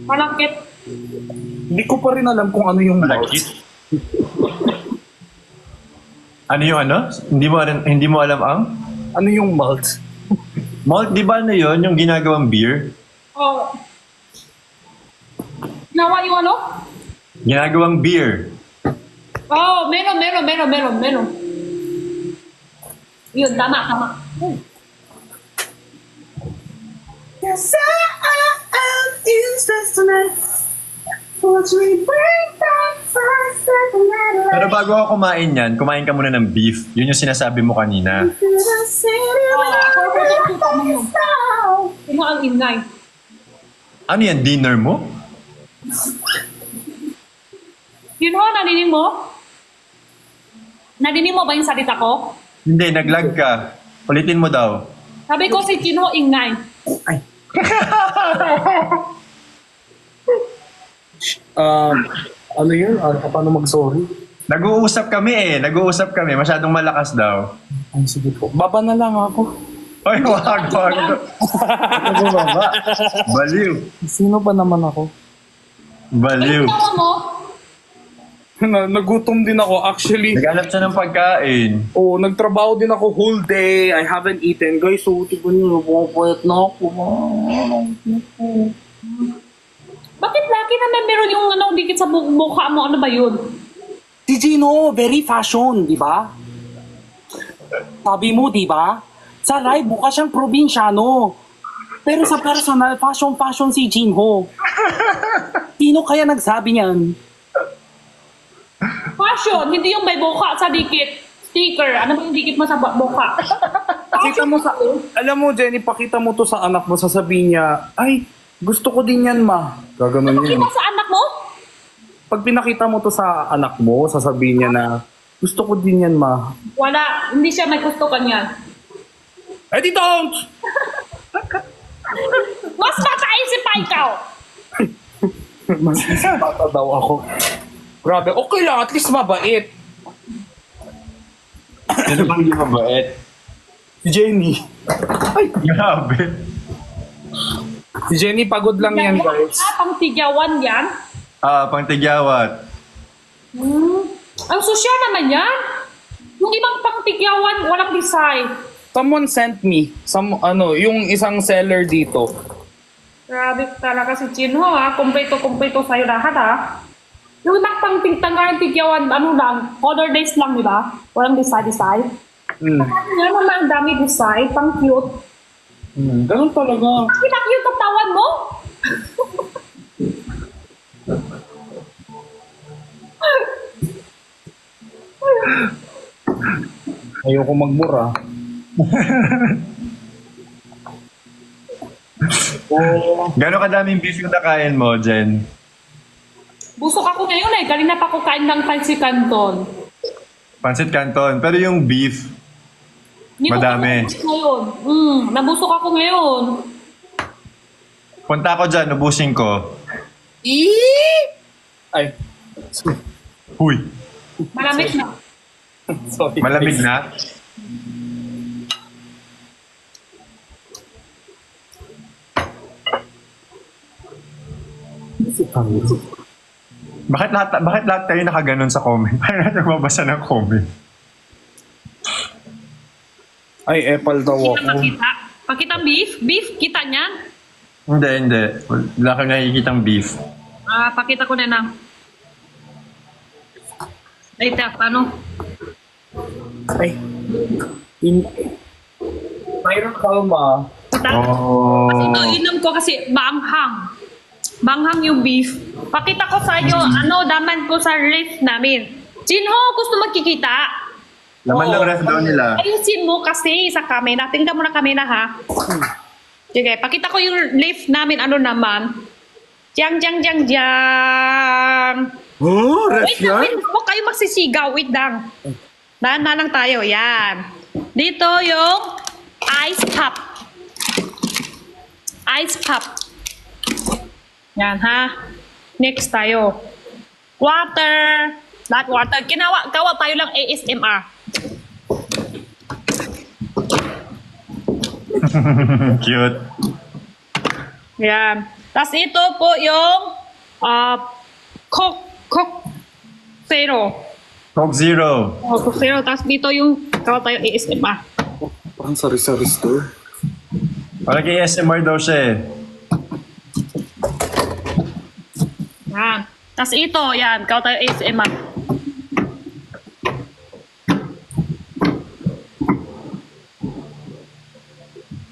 Malakit. Hindi ko pa rin alam kung ano yung Malakit. Ano yung ano? Hindi mo alam ang? Ano yung malt? Malt, di ba ano yun? Yung ginagawang beer? Oh. Nawa yung ano? Ginagawang beer. Oh, meron. Yun, tama. Yes, I'm useless tonight. Watch me break that first second letter. Pero bago ako kumain ka muna ng beef. Yun yung sinasabi mo kanina. Tingnan ang ingay. Ano yan? Dinner mo? Yun ho, narinig mo? Narinig mo ba yung salita ko? Hindi, naglag ka. Ulitin mo daw. Sabi ko si Chino ingay. Ay. Ano yun? Paano mag-sorry? Nag-uusap kami. Masyadong malakas daw. Ay, sige po. Baba na lang ako. Ay, wag. Ano ba? Baliw. Sino ba naman ako? Baliw. Ano tawa mo? Nagutom din ako actually. Naghanap siya ng pagkain. Oh, nagtrabaho din ako whole day. I haven't eaten. Guys, so tipo niyo, pumapayat na ako. Bakit lagi naman meron yung ano, dikit sa mukha mo? Ano ba yun? Si Gino, very fashion, di ba? Sabi mo, di ba? Sa live, mukha siyang probinsyano. Pero sa personal, fashion si Gino. Sino kaya nagsabi niyan? Fashion, hindi yung may buka sa dikit. Sticker, ano ba yung dikit mo sa buka? Pakita mo sa... Alam mo, Jenny, pakita mo to sa anak mo. Sasabihin niya, ay, gusto ko din yan, ma. Gaganon Pakita yan. sa anak mo? Pag pinakita mo to sa anak mo, sasabihin niya na, gusto ko din yan, ma. Wala, hindi siya may gusto kanyan. Eh, di don't! Mas makaisip pa ikaw! Mas bata daw ako. Grabe, okay lang, at least mabait. Ano bang hindi mabait? Si Jenny. Grabe. Si Jenny, pagod lang yan, guys. Pang tigyawan yan? Pangtigyawat. Ang sosyal naman yan. Yung ibang pang tigyawan, walang design. Someone sent me, yung isang seller dito. Grabe talaga si Chinho ha. Kumpleto sa'yo lahat ha. Yung ibang pang tigyawan, ano lang, color days lang, di ba? Walang design. Yan naman ang dami design, pang cute. Ganun talaga. Cute ang tawan mo? Ayoko magmura. Gano'ng kadaming beef yung nakain mo, Jen? Busok ako ngayon eh. Galing na pa ako kain ng Pancit Canton. Pancit Canton. Pero yung beef, Hindi ko madami. nabusok ngayon. Nabusok ako ngayon. Punta ako dyan, ubusin ko. Ay, Huy, Malamig na. sorry. malamig na. Bakit lahat tayo nakaganon sa comment? Paano natin mabasa ng comment? Ay, epal daw ako. Pakita beef? Beef, kita niyan? Hindi. Wala kang nakikitang beef. Pakita ko na lang. Later, paano? Ay. Tyron Calma. Oh. Kasi ito, inom ko kasi maanghang. Maanghang yung beef. Pakita ko sa inyo, daman ko sa ref namin. Jinho, gusto magkikita? Laman ng ref daw nila. Ayusin mo kasi sa camera. Tingnan mo na camera, ha? Sige, pakita ko yung ref namin, naman. Jang. Oh, ref Wait lang, huwag kayo magsisigaw. Wait lang. Dahan na lang tayo. Yan. Dito yung ice pop. Ice pop. Yan, ha? Next tayo. Water. Not water. Gawa tayo lang ASMR. Cute. Yan. Tapos ito po yung Coke Zero. Coke Zero. Coke Zero. Tapos dito yung gawa tayo ASMR. Parang sari-sari store. Parang ASMR daw siya eh. Yan. Tapos ito, yan. Gawa tayo ASMR.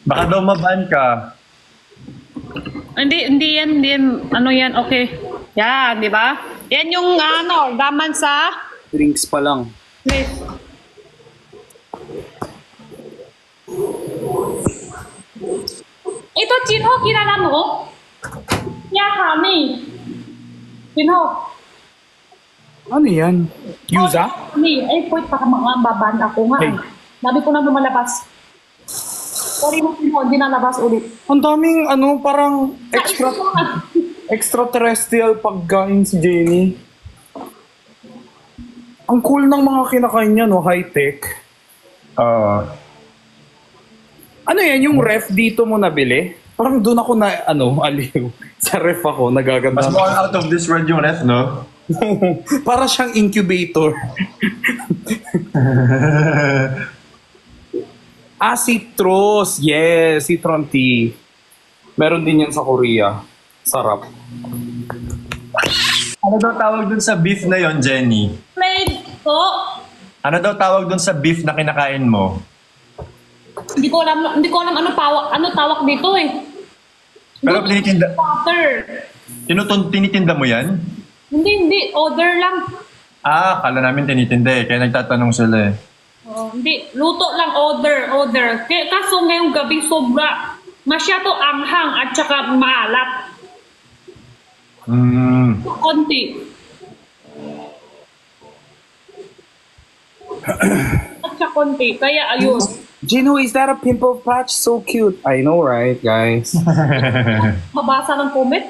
Baka daw maban ka. Hindi yan, okay. Yan, di ba? Yan yung daman sa Drinks pa lang. ref. Ito, Jinho, kilala mo? Kami. Jinho. Ano yan? Yuza? Ay, point pa ka mga baban ako nga. Hey. Sabi ko na lumalabas. Sorry mo, Jinho, hindi nalabas ulit. Ang daming parang extraterrestrial pagkain si Jenny. Ang cool ng mga kinakain niya, no? High-tech. Oo. Ano yan? Yung ref dito mo nabili? Parang doon ako na, aliw. Sa ref ako, nagaganda. Mas mukhang out of this world yung ref, no? Para siyang incubator. Citrus. Yes, citron tea. Meron din yan sa Korea. Sarap. Ano daw tawag dun sa beef na yon, Jenny? Made po. Ano daw tawag dun sa beef na kinakain mo? Hindi ko alam ano tawag dito eh. Pero tinitinda, Water. tinitinda mo yan? Hindi. Order lang. Kala namin tinitinda eh. Kaya nagtatanong sila eh. Hindi. Luto lang. Order. Kaso ngayong gabi sobra. Masyado anghang at saka maalat. Konti. At saka konti. Kaya ayun. Jinho, is that a pimple patch? So cute. I know, right, guys? Mabasa ng comment.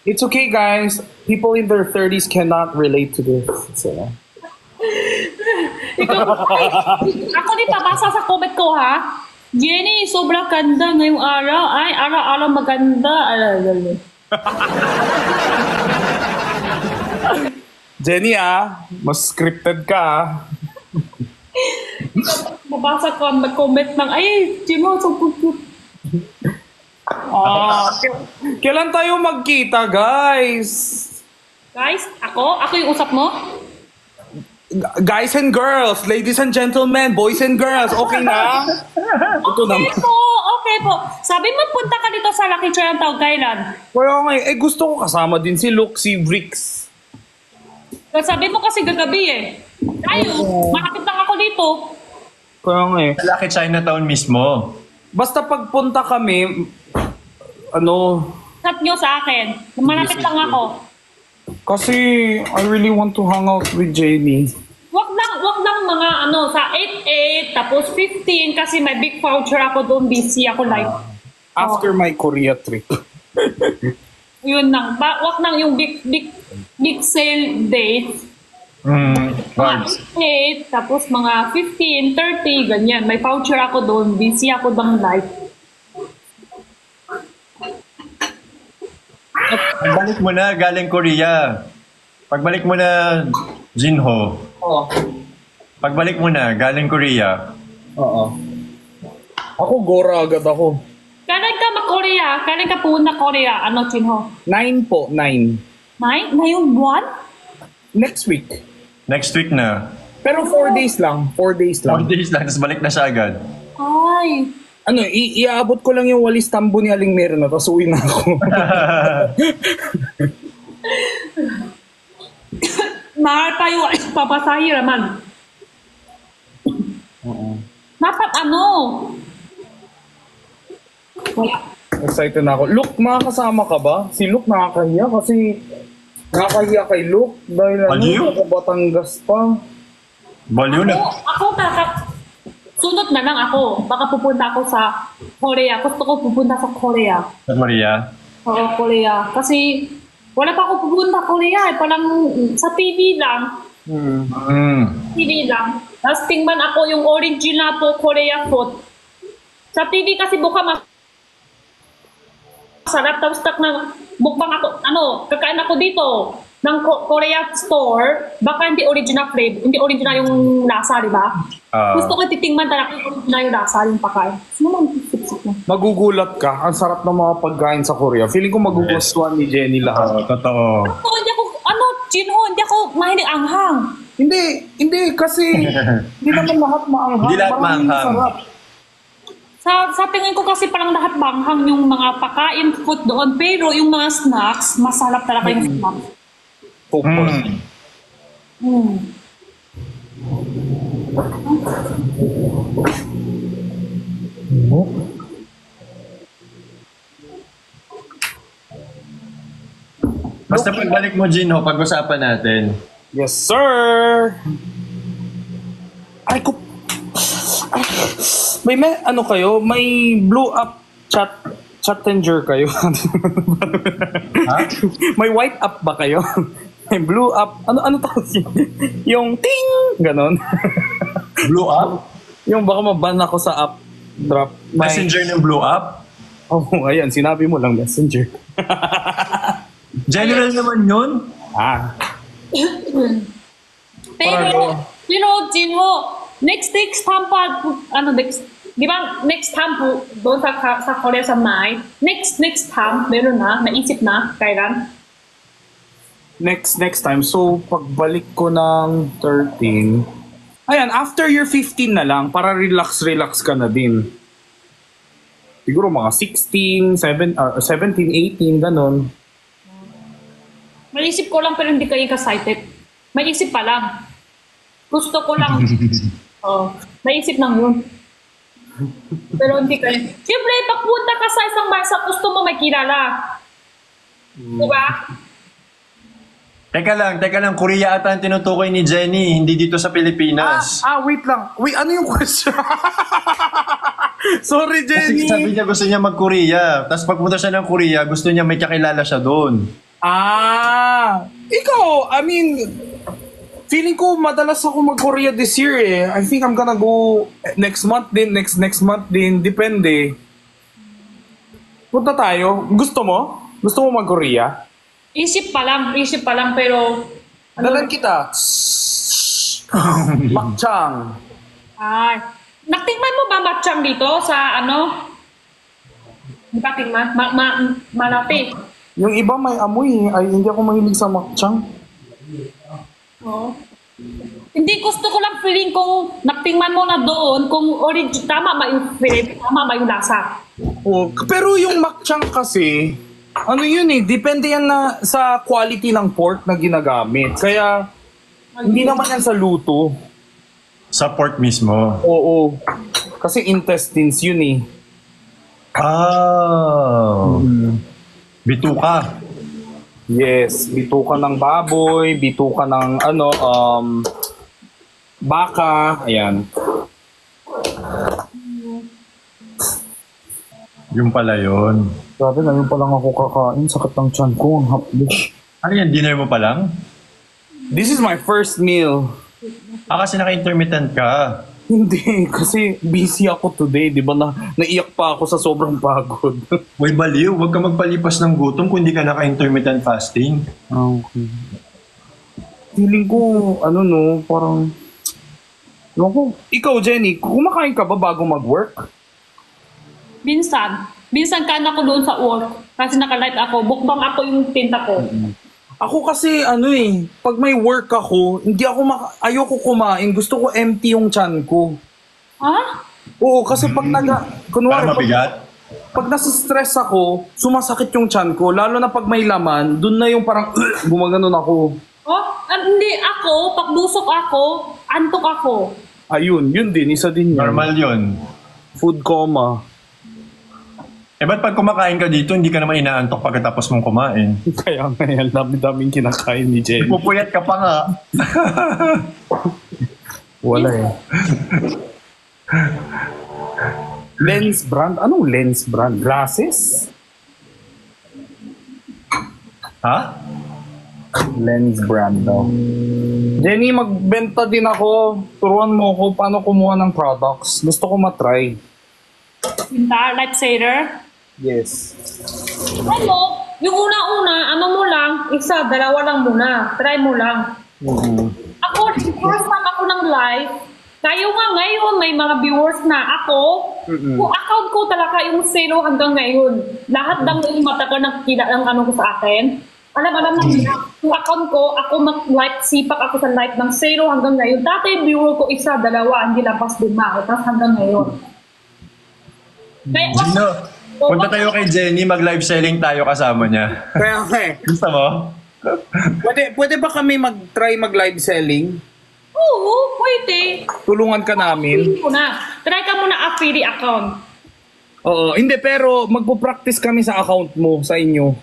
It's okay, guys. People in their 30s cannot relate to this. So. Ako din pabasa sa comment ko, ha? Jenny, sobrang ganda ngayong araw. Ay, araw-araw maganda. Jenny, mas scripted ka, Mabasa ko ang mag-comment ng, ay, Jimo, so cute. Kailan tayo magkita, guys? Guys, ako yung usap mo? Guys and girls, ladies and gentlemen, boys and girls, okay na? Ito naman. Okay po. Sabi mo, punta ka dito sa Lucky Chinatown, kailan? Kaya nga, gusto ko kasama din si Luke, si Bricks. Sabi mo kasi gagabi eh. Tayo, malapit lang ako dito. Kaya nga Sa Lucky Chinatown mismo. Basta pagpunta kami, Chat nyo sa akin. Malapit lang ako. kasi I really want to hang out with Jamie. Wag lang mga sa 8-8, tapos 15, kasi may big voucher ako doon, busy ako like. After my Korea trip. Yun lang. Wag lang yung big sale date. Vibes. 8, tapos mga 15, 30, ganyan. May voucher ako doon. Busy ako doon live. Pagbalik mo na, galing Korea. Pagbalik mo na, Jinho. Oo. Pagbalik mo na, galing Korea. Oo. Ako, Gora agad ako. Kailan ka ma-Korea? Kailan ka pumunta Korea? Jinho? 9 po, 9. 9? Ngayong buwan? Next week. Next week na. Pero 4 days lang. 4 days 4 lang. days lang, tapos balik na siya agad. Ay. Ano, iaabot ko lang yung walis tambo ni Aling Meron na, tapos uwi na ako. Mahal tayo ay papasahi naman. Dapat ano? Wala. Excited na ako. Luke, makakasama ka ba? Si Luke nakakahiya kasi nakakahiya kay Luke dahil Baliw? taga Batangas pa. Baliw na. Ako sunod na lang ako. Baka pupunta ako sa Korea. Gusto ko pupunta sa Korea. At Maria? Oo, Korea. Kasi wala pa ako pupunta Korea. Parang sa TV lang. TV lang. Tapos tingnan ako yung original po Korea food. Sa TV kasi buka masarap. Tapos na bukbang ako, kakain ako dito ng Korea store. Baka hindi original flavor, hindi original yung lasa, di ba? Gusto ko titingnan talaga yung original yung lasa, yung pagkain. Sino mang sip-sip na? Magugulat ka. Ang sarap ng mga pagkain sa Korea. Feeling ko magugustuhan ni Jenny lahat. Totoo. Ako, hindi ako, Jinho, hindi ako mahilig anghang. Hindi kasi hindi naman lahat maanghang. Hindi lahat Maraming maanghang. sarap. Sa tingin ko kasi parang lahat banghang yung mga pagkain, food doon. Pero yung mga snacks, masarap talaga yung snacks. Focus. Basta pagbalik mo, Jinho, pag-usapan natin. Yes, sir! Ay, may ano kayo? May blow up challenger kayo? May white up ba kayo? May blue up? Ano tawag yun? Yung ting! Ganon. Blow up? Yung baka maban ako sa app drop. Messenger ng blow up? Oh, ayan. Sinabi mo lang messenger. General naman yun? Pero, Jinho, next time pa, di ba, next time po, doon sa Korea sa May, next time, meron na, naisip na, kailan? Next time. So, pagbalik ko ng 13, ayan, after your 15 na lang, para relax ka na din. Siguro mga 16, 17, 18, ganon. Maisip ko lang pero hindi kayo excited. Maisip pa lang. Gusto ko lang. Maisip lang yun. Pero hindi kayo. Siyempre, pagpunta ka sa isang bansa, gusto mo may kilala. Diba? Teka lang. Korea ata ang tinutukoy ni Jenny, hindi dito sa Pilipinas. Wait lang. Wait, ano yung question? Sorry, Kasi Jenny. sabi niya gusto niya mag-Korea. Tapos pagpunta siya ng Korea, gusto niya may kakilala siya doon. Ikaw, I mean, feeling ko madalas ako mag-Korea this year eh. I think I'm gonna go next month din, next month din, depende. Punta tayo. Gusto mo? Gusto mo mag-Korea? Isip pa lang pero Dalan kita. Makchang. ay, natingman mo ba matchang dito sa Di ba tingnan? Malapit. Yung iba may amoy. Ay, hindi ako mahilig sa makchang. Oo. Hindi gusto ko lang feeling kung natingman mo na doon kung tama ba yung flavor, tama ba yung lasa. Oh, pero yung makchang kasi, ano yun eh, depende yan na sa quality ng pork na ginagamit. Kaya, hindi naman yan sa luto. Sa pork mismo. Oo. Kasi intestines yun eh. Bituka. Yes, bituka ng baboy, bituka ng baka, ayan. Yung pala yun. Grabe, ngayon pa lang ako kakain. Sakit ng tiyan ko, ang hapdi. Ano yan, dinner mo pa lang? This is my first meal. Kasi naka-intermittent ka. Hindi, kasi busy ako today, di ba? Naiyak pa ako sa sobrang pagod. Uy, baliw. Huwag ka magpalipas ng gutom kung hindi ka naka-intermittent fasting. Okay. Feeling ko, parang... Ewan ko. Ikaw, Jenny, kumakain ka ba bago mag-work? Minsan kain ako doon sa work kasi naka-light ako, bukbang ako yung tinta ko. Ako kasi, pag may work ako, hindi ako ayoko kumain. Gusto ko empty yung tiyan ko. Ha? Oo, kasi pag kunwari, Parang mabigat. pag nasa-stress ako, sumasakit yung tiyan ko. Lalo na pag may laman, dun na yung parang, gumaganon ako. Oh, hindi ako, pagdusok ako, antok ako. Ayun, yun din, isa din yun. Normal yun. Food coma. Eh, ba't pag kumakain ka dito, hindi ka naman inaantok pagkatapos mong kumain? Kaya nga yan, dami-daming kinakain ni Jenny. Pupuyat ka pa nga. Wala eh. Lens brand? Anong lens brand? Glasses? Ha? Lens brand daw. Jenny, magbenta din ako. Turuan mo ako paano kumuha ng products. Gusto ko matry. Pinta, lifesaver. Yes. Ano, yung una-una, ano mo lang, isa, dalawa lang muna. Try mo lang. Ako, first time ako ng live, kayo nga ngayon, may mga viewers na ako. Yung account ko talaga yung zero hanggang ngayon. Lahat ng yung matagal nakikita ng ano ko sa akin. Alam na nila, yung account ko, ako mag-live, sipak ako sa live ng zero hanggang ngayon. Dati viewer ko isa, dalawa, hindi lampas 5. Tapos hanggang ngayon. Kaya, Gino, punta tayo kay Jenny, mag-live selling tayo kasama niya. Kaya Gusto mo? pwede ba kami mag-try mag-live selling? oo, pwede. Tulungan ka namin. Try ka muna affiliate account. Oo, hindi pero magpo-practice kami sa account mo, sa inyo.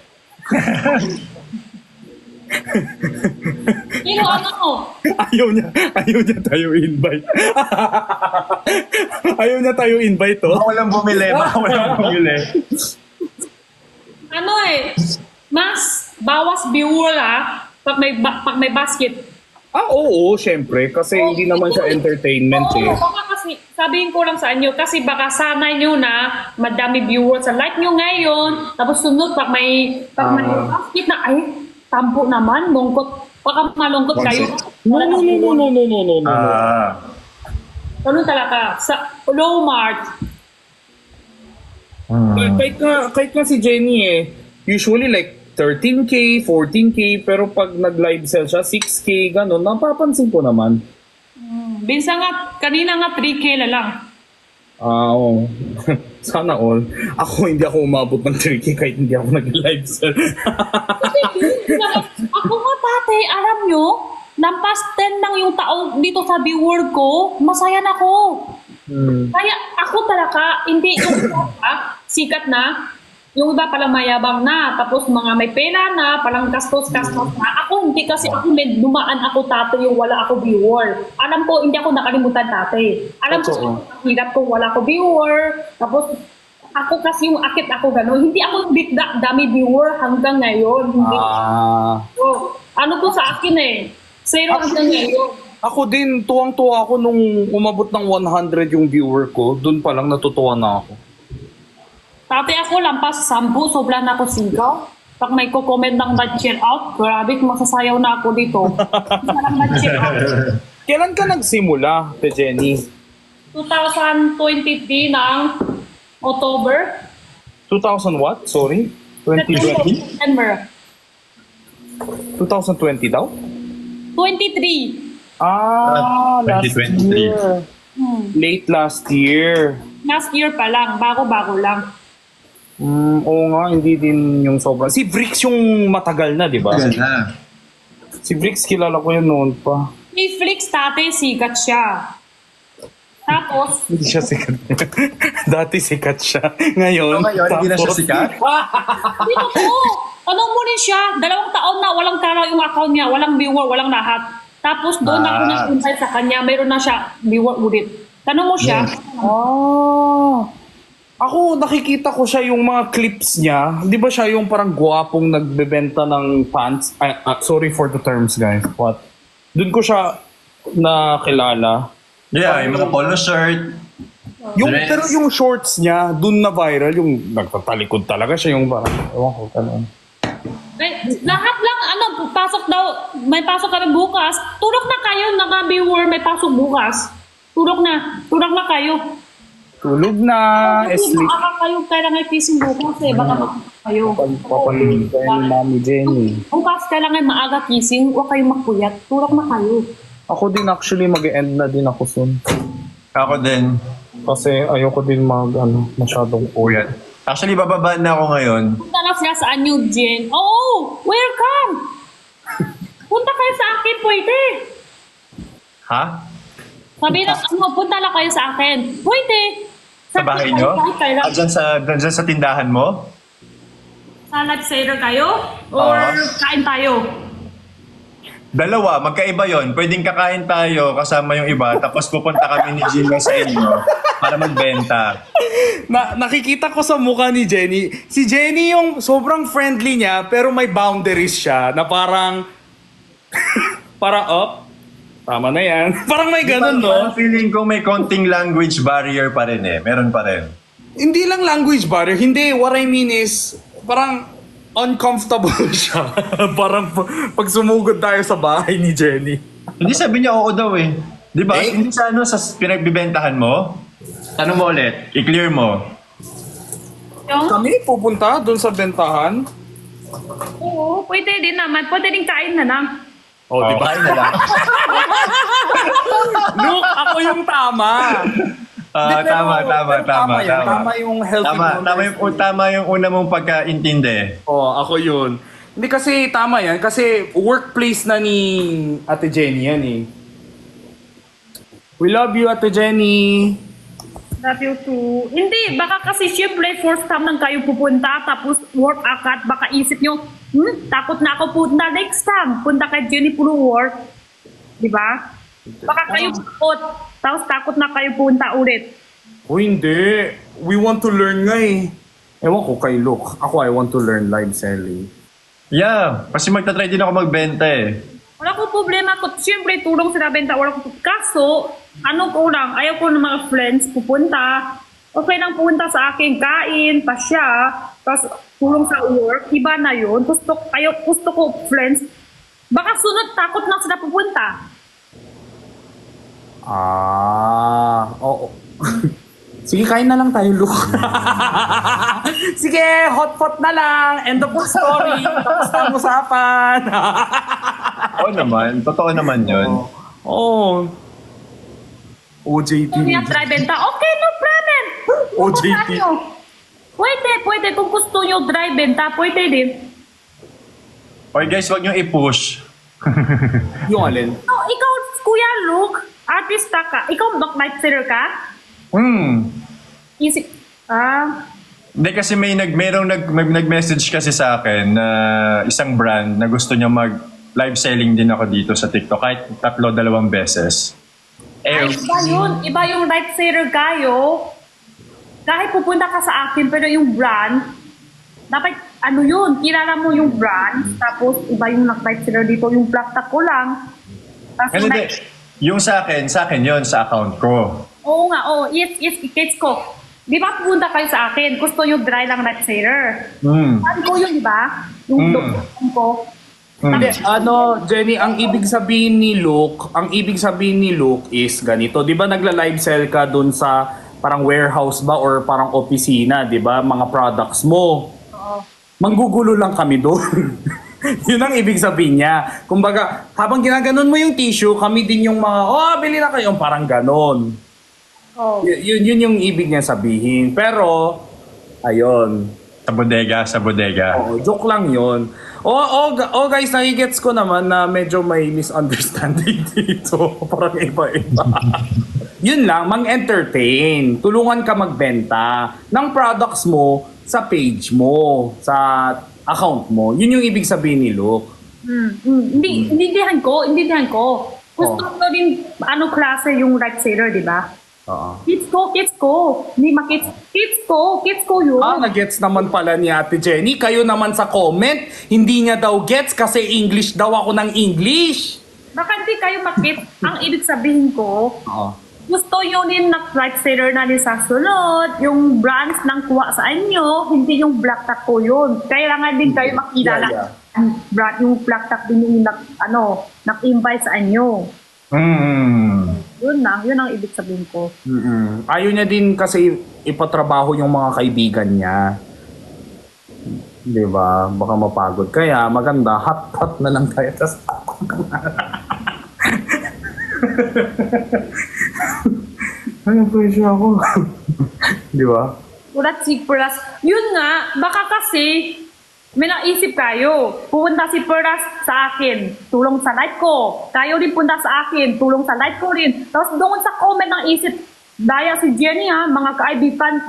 Pero ano, Ayaw niya tayo invite. Ayaw niya tayo invite, oh. Walang bumili, walang bumili. ano mas bawas viewer pag may basket. Oo, syempre. Kasi hindi naman siya entertainment, eh. Baka kasi, sabihin ko lang sa inyo, kasi baka sanay nyo na madami viewers sa live nyo ngayon, tapos sunod pag may basket na, ay, tampo naman, lungkot. Baka malungkot kayo. No. Ganun talaga. Sa low mark. Kahit nga si Jenny, eh, usually like 13K, 14K, pero pag nag-live sell siya, 6K, gano'n, napapansin ko naman. Binsa nga, kanina nga 3K na lang. Oo. Sana all. Hindi ako umabot ng 3K kahit hindi ako nag-live sell. Ako nga dati, alam nyo, lampas 10 lang yung tao dito sa viewer ko, masaya na ako. Kaya ako talaga, hindi yung sikat na, yung iba palang mayabang na, tapos mga may pera na, palang gastos-gastos na. Ako hindi kasi ako dumaan ako dati yung wala ako viewer. Alam ko, hindi ako nakalimutan dati. Alam ko, hirap ko wala ako viewer. Tapos, ako kasi yung akit ako gano'n. Hindi ako dami viewer hanggang ngayon. Hindi. So, ano po sa akin zero hanggang ngayon. Ako din, tuwang-tuwa ako nung umabot ng 100 yung viewer ko. Doon pa lang natutuwa na ako. Dati ako lampas 10, sobra na ako sigaw. Pag may ko-comment ng nag-chill out, grabe, masasayaw na ako dito. Parang nag-chill out. Kailan ka nagsimula, Te Jenny? 2023 ng October. 2000 what? Sorry? 2020? September. 2020 daw? 23. Last 2023. year. Late last year. Last year pa lang, bago-bago lang. Oo nga, hindi din yung sobrang. Si Brix yung matagal na, di ba? Tagal na. Si Brix, kilala ko yun noon pa. Netflix dati, sikat siya. Tapos, Hindi siya sikat. Dati sikat siya. Ngayon, Ngayon, hindi na siya sikat? dito po, tanong mo rin siya, 2 taon na walang tara yung account niya, walang viewer, walang lahat. Tapos doon ako nag-invite sa kanya, mayroon na siya viewer ulit. Tanong mo siya. Ako, nakikita ko siya yung mga clips niya. Di ba siya yung parang gwapong nagbebenta ng pants? Sorry for the terms, guys. What? Doon ko siya nakilala. Yeah, yung mga polo shirt. Pero yung shorts niya, doon na viral. Yung nagtatalikod talaga siya. Yung parang, ewan ko, ganun. Lahat lang, pasok daw, may pasok kami bukas. Tulog na kayo, naka-viewer, may pasok bukas. Tulog na kayo. Tulog na, sleep. Baka kayo kailangan kissing bukas baka makita kayo. Papalinig kayo ni Mami Jenny. Bukas kailangan maaga kissing, huwag kayong magpuyat. Tulog na kayo. Ako din actually, mag-end na din ako soon. Ako din. Kasi ayoko din masyadong Yan. Actually, bababa na ako ngayon. Punta na sila sa New Gen. Oh, welcome! Punta kayo sa akin, pwede. Ha? Sabi na, punta lang kayo sa akin. Pwede. Sa bahay nyo? Kailan- Dyan sa tindahan mo? Sa lifesaver kayo? Or kain tayo? Dalawa, magkaiba yon. Pwedeng kakain tayo kasama yung iba, tapos pupunta kami ni Gino sa inyo para magbenta. Nakikita ko sa mukha ni Jenny. Si Jenny yung sobrang friendly niya, pero may boundaries siya na parang, tama na yan. Parang may ganun, no? Parang feeling ko may konting language barrier pa rin eh. Meron pa rin. Hindi lang language barrier. Hindi, what I mean is, parang uncomfortable siya. Parang pag sumugod tayo sa bahay ni Jenny. Hindi sabi niya oo daw eh. Di ba? Hindi sa sa pinagbibentahan mo. Ano mo ulit? I-clear mo. Yung? Kami pupunta doon sa bentahan. Oo, pwede din naman. Pwede din kain na lang. Oh, di ba? Kain na lang. Look, ako yung tama. Hindi, Tama yan. Tama yung healthy boundaries. Tama yung una mong pagkaintindi. Oh, ako yun. Hindi kasi tama yan. Kasi workplace na ni Ate Jenny yan eh. We love you, Ate Jenny. Love you too. Hindi, baka kasi syempre first time lang kayo pupunta tapos work agad. Baka isip nyo, takot na ako punta next time. Punta kay Jenny puro work. Diba? Baka kayo takot. Tapos takot na kayo punta ulit. Oh, hindi. We want to learn nga eh. Ewan ko kay Luke. Ako, I want to learn live selling. Yeah, kasi magta-try din ako magbenta eh. Wala ko problema ko. Siyempre, tulong sila benta. Wala ko. Kaso, ano ko lang, ayaw ko ng mga friends pupunta. Okay lang punta sa akin, kain, pa siya. Tapos, tulong sa work. Iba na yun. Gusto ko friends. Baka sunod, takot na sila pupunta. Oo. Sige, kain na lang tayo, Luke. Sige, hot-pot na lang. End of the story. Tapos na ang usapan. Oo naman, totoo naman yun. Oo. OJT. Kung try benta, okay, no problem. OJT. Pwede. Kung gusto nyo try benta, pwede din. Okay guys, wag nyo i-push. Yung alin? So, ikaw, Kuya Luke, artista ka. Ikaw, night seller ka? Isip, Hindi kasi merong nag-message kasi sa akin na isang brand na gusto niya mag-live selling din ako dito sa TikTok kahit 2-2 beses. Ay, iba yun. Iba yung night seller kayo. Kahit pupunta ka sa akin, pero yung brand, dapat, kilala mo yung brand, tapos iba yung night seller dito, yung black tag ko lang. Tapos Hindi, yung sa akin yun, sa account ko. Oo nga, yes, gets ko. Di ba pupunta kayo sa akin, gusto nyo dry lang night seller. Ano ko yun, di ba? Yung doon ko. Hindi, Jenny, ang ibig sabihin ni Luke is ganito. 'Di ba nagla-live sell ka doon sa parang warehouse ba or parang opisina, 'di ba? Mga products mo. Oo. Manggugulo lang kami doon. Yun ang ibig sabihin niya. Kumbaga, habang ginaganon mo yung tissue, kami din yung mga, bili na kayo, parang ganon. Oh. Yun yung ibig niya sabihin. Pero, ayun. Sa bodega. Oo, joke lang yun. Guys, nakigets ko naman na medyo may misunderstanding dito. Parang iba-iba. Yun lang, mang-entertain. Tulungan ka magbenta ng products mo sa page mo, sa account mo. Yun yung ibig sabihin ni Luke. Intindihan ko. Gusto ko din, klase yung right seller, di ba? Oo. Kids ko. Hindi kids ko yun. Nag-gets naman pala ni Ate Jenny. Kayo naman sa comment, hindi niya daw gets kasi English daw ako ng English. Baka hindi kayo makit. Ang ibig sabihin ko, gusto nyo din na right seller na din sa sunod. Yung brands ng kuha sa inyo, hindi yung black tag ko yun. Kailangan din kayo makilala. Yeah. Yung black tag din yung nag-invite sa inyo. Yun ang ibig sabihin ko. Ayaw niya din kasi ipatrabaho yung mga kaibigan niya. Di ba? Baka mapagod. Kaya maganda, hot na lang tayo. Ano presyo ako? Di ba? Ulat si Peras. Yun nga, baka kasi may naisip kayo. Pupunta si Peras sa akin, tulong sa life ko. Kayo din punta sa akin, tulong sa life ko rin. Tapos doon sa comment ng isip, daya si Jenny ha, mga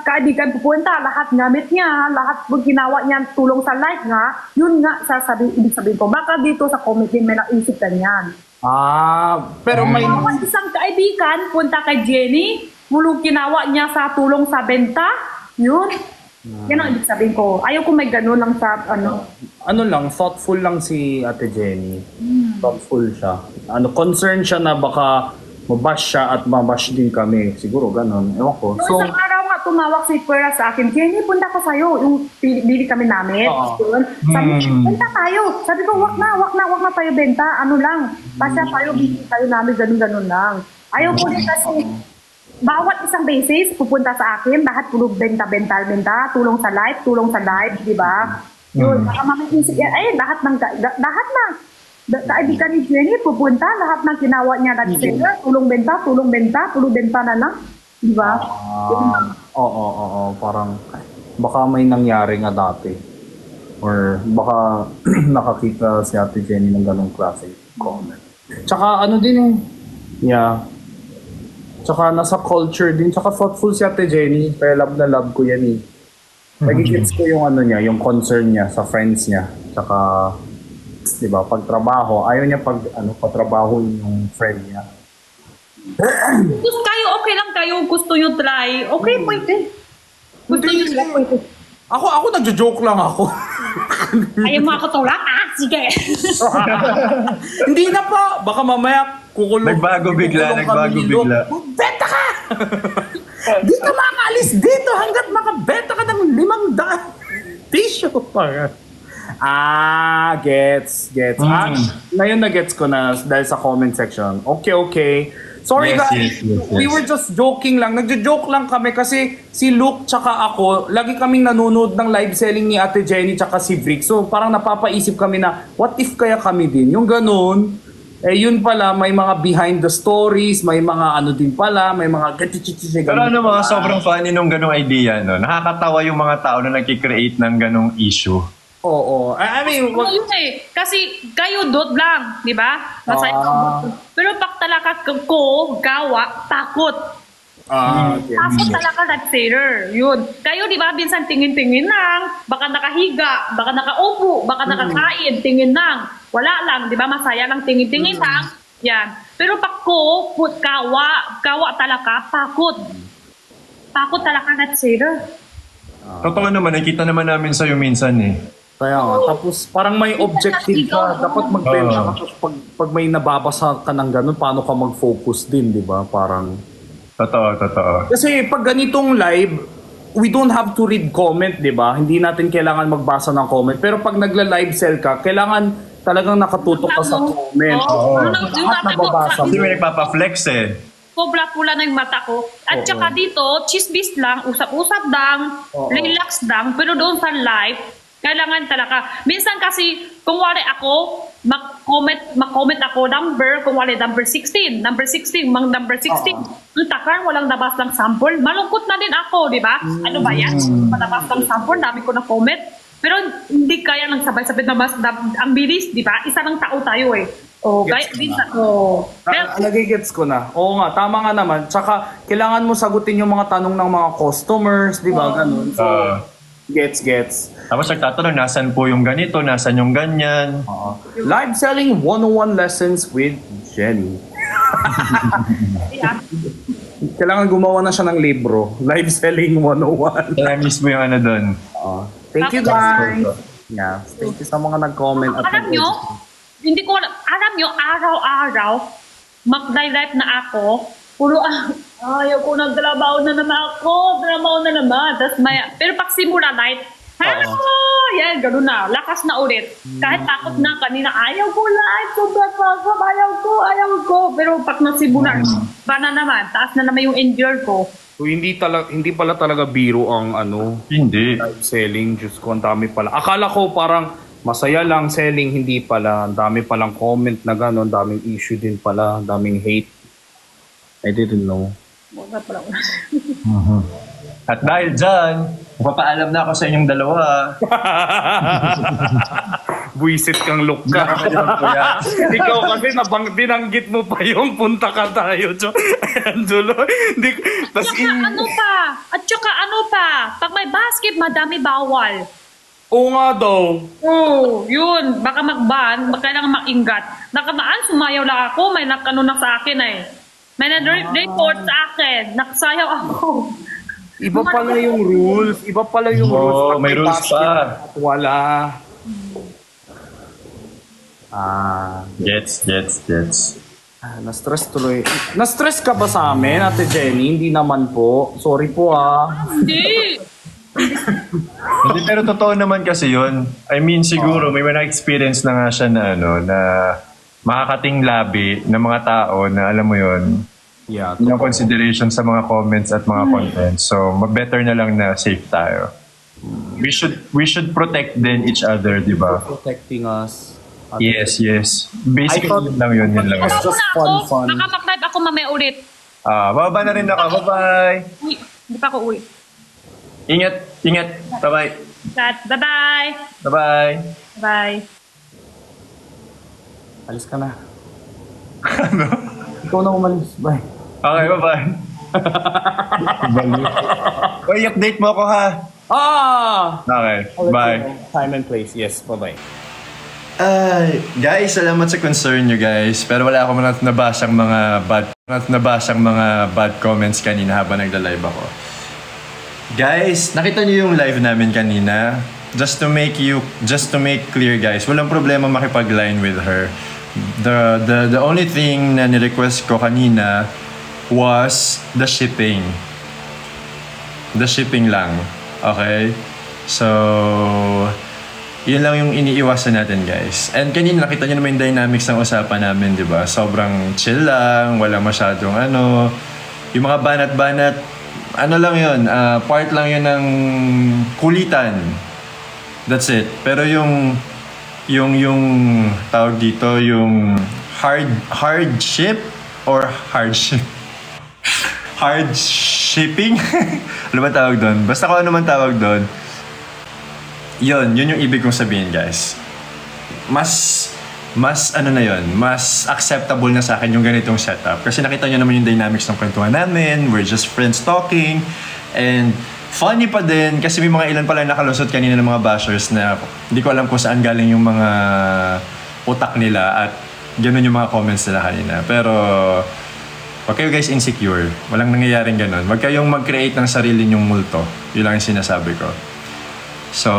kaibigan pupunta, lahat gamit niya, lahat pag ginawa niya tulong sa life nga, yun nga ibig sabihin ko. Baka dito sa comment din may naisip ganyan. Pero may... Kapag isang kaibigan, punta kay Jenny, mulong ginawa niya sa tulong sa benta, yun. Yan ang ibig sabihin ko. Ayaw ko may ganun lang sa Ano lang, thoughtful lang si Ate Jenny. Thoughtful siya. Concerned siya na baka mabash siya at mabash din kami. Siguro ganun. Ewan ko. So, isang araw nga tumawag si Pera sa akin, Jenny, punta ko sa'yo. Yung bili kami namin. Sabi, benta tayo. Sabi ko, wag na tayo benta. Ano lang. Pasya tayo, bili tayo namin, ganun lang. Ayaw ko din kasi, bawat isang basis, pupunta sa akin, lahat puro benta, tulong sa life, di ba? Yun, baka mamaisip, lahat na. Kaibigan ni Jenny, pupunta, lahat ng ginawa niya dati sila, tulong benta, puro benta na lang. Di ba? Oo. Parang, baka may nangyari nga dati. Or baka nakakita si Ate Jenny ng ganong klase comment. Tsaka ano din eh. Yeah. Tsaka nasa culture din. Tsaka thoughtful si Ate Jenny. Kaya love na love ko yan eh. Nagigits ko yung ano niya, yung concern niya sa friends niya. Tsaka, di ba, pagtrabaho. Ayaw niya patrabaho yung friend niya. Gusto kayo, okay lang kayo, gusto nyo try. Okay, pwede. Gusto nyo try, pwede. Ako nagjo-joke lang ako. Ayaw mga katulak, sige. Hindi na po. Baka mamaya kukulong. Nagbago bigla. Benta ka! Di ka makaalis dito hanggat makabenta ka ng 500 tissue pa. Gets. Ngayon na-gets ko na dahil sa comment section. Okay. Sorry Yes, guys, yes. we were just joking lang. Nagjo-joke lang kami kasi si Luke tsaka ako, lagi kaming nanonood ng live selling ni Ate Jenny tsaka si Brick. So parang napapaisip kami na, what if kaya kami din? Yung ganun, yun pala, may mga behind the stories, may mga ano din pala, may mga gatichichi. Pero ano mga sobrang funny nung ganong idea, no? Nakakatawa yung mga tao na nagkikreate ng ganong issue. Oo. I mean, Yun eh. Kasi kayo dot lang, di ba? Masaya pero pag talaga ko, gawa, takot. Takot talaga nag-sailor. Yun. Kayo, di ba, minsan tingin-tingin lang, baka nakahiga, baka nakaupo, baka nakakain, tingin lang. Wala lang, di ba? Masaya lang, tingin-tingin lang. Yan. Pero pag ko, gawa talaga, takot. Takot talaga nag-sailor. Totoo naman, nakita naman namin sa'yo minsan eh. kaya nga. Tapos parang may objective ka. Dapat magbenta ka. Tapos pag may nababasa ka ng ganun, paano ka mag-focus din, di ba? Parang... Totoo. Kasi pag ganitong live, we don't have to read comment, di ba? Hindi natin kailangan magbasa ng comment. Pero pag nagla-live sell ka, kailangan talagang nakatutok ka sa comment. Lahat nababasa. Hindi may nagpapa-flex eh. Sobra pula na yung mata ko. At saka dito, chismis lang, usap-usap lang, relax lang. Pero doon sa live, kailangan talaga. Minsan kasi, kung wala ako, mag-comment ako number, kung wala number 16. Number 16. Yung takar, walang nabas ng sample. Malungkot na din ako, di ba? Ano ba yan? Malabas ng sample, dami ko na comment. Pero hindi kaya lang sabay-sabay na ang bilis, di ba? Isa ng tao tayo eh. Nagigets ko na. Oo nga, tama nga naman. Tsaka, kailangan mo sagutin yung mga tanong ng mga customers, di ba? Ganun. So, gets. Tapos nagtatanong, nasan po yung ganito, nasan yung ganyan. Live selling 101 lessons with Jenny. Kailangan gumawa na siya ng libro. Live selling 101. Kaya mismo yung ano doon. Thank you guys. Yeah, thank you sa mga nag-comment. At alam nyo, hindi ko alam nyo, araw-araw, mag-live na ako, puro, ayaw ko nagtrabaho na naman. Pero pag simula night, yan, gano'n na, lakas na ulit. Kahit takot na kanina, ayaw ko live, ayaw ko. Pero pag nasimulan, bana naman, taas na naman yung endure ko. So, hindi pala talaga biro ang Hindi. live selling. Diyos ko, ang dami pala. Akala ko parang masaya lang selling, hindi pala. Ang dami palang comment na gano'n, daming issue din pala, daming hate. I didn't know. Wala pala. At dahil dyan, magpapaalam na ako sa inyong dalawa. Buisit kang look ka. Ikaw kasi binanggit mo pa yung punta ka tayo. Ayan, dulo. At saka ano pa, pag may basket, madami bawal. Oo nga daw. Oo, yun. Baka mag-ban, kailangan makingat. Nakamaan, sumayaw lang ako, may nakano na sa akin eh. May na-report sa akin, nakasayaw ako. Iba pala yung rules. Iba pala yung rules. Oo, may rules basket pa. at wala. Gets. Na-stress tuloy. Na-stress ka ba sa amin, Ate Jenny? Hindi naman po. Sorry po Hindi. Hindi, pero totoo naman kasi yun. I mean, siguro may na-experience na nga siya na na makakating labi ng mga tao na alam mo yun, Yeah. yung consideration sa mga comments at mga content. So, better na lang na safe tayo. We should protect then each other, di ba? Protecting us. Yes. Basically, yun lang yun. It's just fun. Baka mag-live ako mamaya ulit. Bababa na rin ako. Bye-bye! Uy, hindi pa ako uwi. Ingat. Bye-bye. Bye-bye. Bye-bye. Bye. Alis ka na. Ano? Ikaw na umalis. Bye. Okay, bye-bye. Uy, update mo ako ha. Okay, bye. Time and place. Yes, bye-bye. Guys, salamat sa concern nyo guys. Pero wala ako nabasang mga bad comments kanina habang nagla-live ako. Guys, nakita nyo yung live namin kanina. Just to make clear guys, walang problema makipag-line with her. The only thing na ni-request ko kanina was the shipping. The shipping lang. Okay? So, yun lang yung iniiwasan natin guys. And kanina nakita nyo naman yung dynamics ng usapan namin, di ba? Sobrang chill lang, wala masyadong yung mga banat-banat, lang yun, part lang yun ng kulitan. That's it. Pero yung tawag dito, yung hardship or hardship? Hard shipping? Ano ba tawag doon? Basta kung ano man tawag doon, yun yung ibig kong sabihin guys. Mas acceptable na sa akin yung ganitong setup. Kasi nakita nyo naman yung dynamics ng kwentuhan namin. We're just friends talking. And funny pa din kasi may mga ilan pala nakalusot kanina ng mga bashers na hindi ko alam kung saan galing yung mga utak nila at ganun yung mga comments nila kanina. Pero wag kayo guys insecure. Walang nangyayaring ganun. Wag kayong mag-create ng sarili nyong multo. Yun lang yung sinasabi ko. So,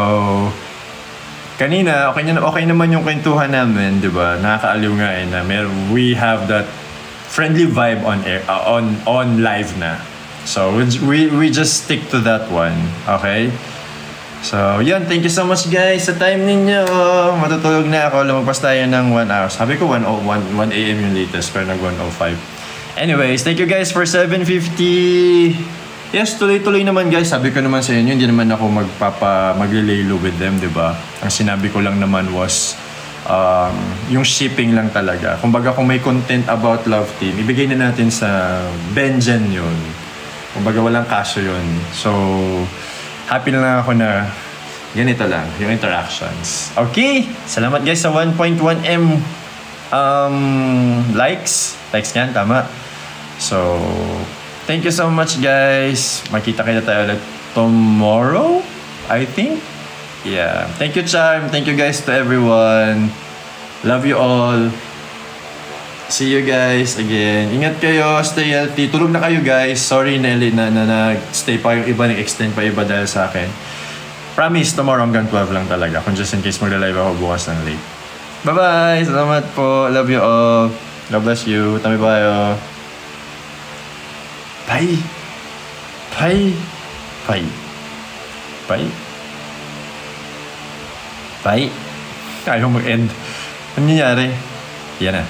kanina, okay naman yung kwentuhan namin, di ba? Nakakaaliw nga na we have that friendly vibe on air, on live na. So, we just stick to that one, okay? So, yun, thank you so much guys sa time ninyo. Matutulog na ako, lumagpas tayo ng 1 hour. Sabi ko 1 a.m. yung latest, pero nag 1:05. Anyways, thank you guys for 750. Yes, tuloy-tuloy naman guys. Sabi ko naman sa inyo, hindi naman ako maglilaylo with them, di ba? Ang sinabi ko lang naman was yung shipping lang talaga. Kumbaga kung may content about Love Team, ibigay na natin sa Benjen yun. Kumbaga walang kaso yun. So, happy na lang ako na ganito lang, yung interactions. Okay, salamat guys sa 1.1M likes. Likes yan, tama. So, thank you so much guys. Makita-kita tayo ulit tomorrow, I think. Yeah. Thank you, Charm. Thank you guys to everyone. Love you all. See you guys again. Ingat kayo. Stay healthy. Tulog na kayo guys. Sorry Nelly na nag-stay pa yung iba. Nag-extend pa iba dahil sa akin. Promise, tomorrow hanggang 12 lang talaga. Kung just in case magla-live ako bukas ng late. Bye-bye. Salamat po. Love you all. God bless you. Tami bayo. Bye. Bye. Bye. Bye. Bye. Ayaw mag-end. Ano nangyari? Yan na.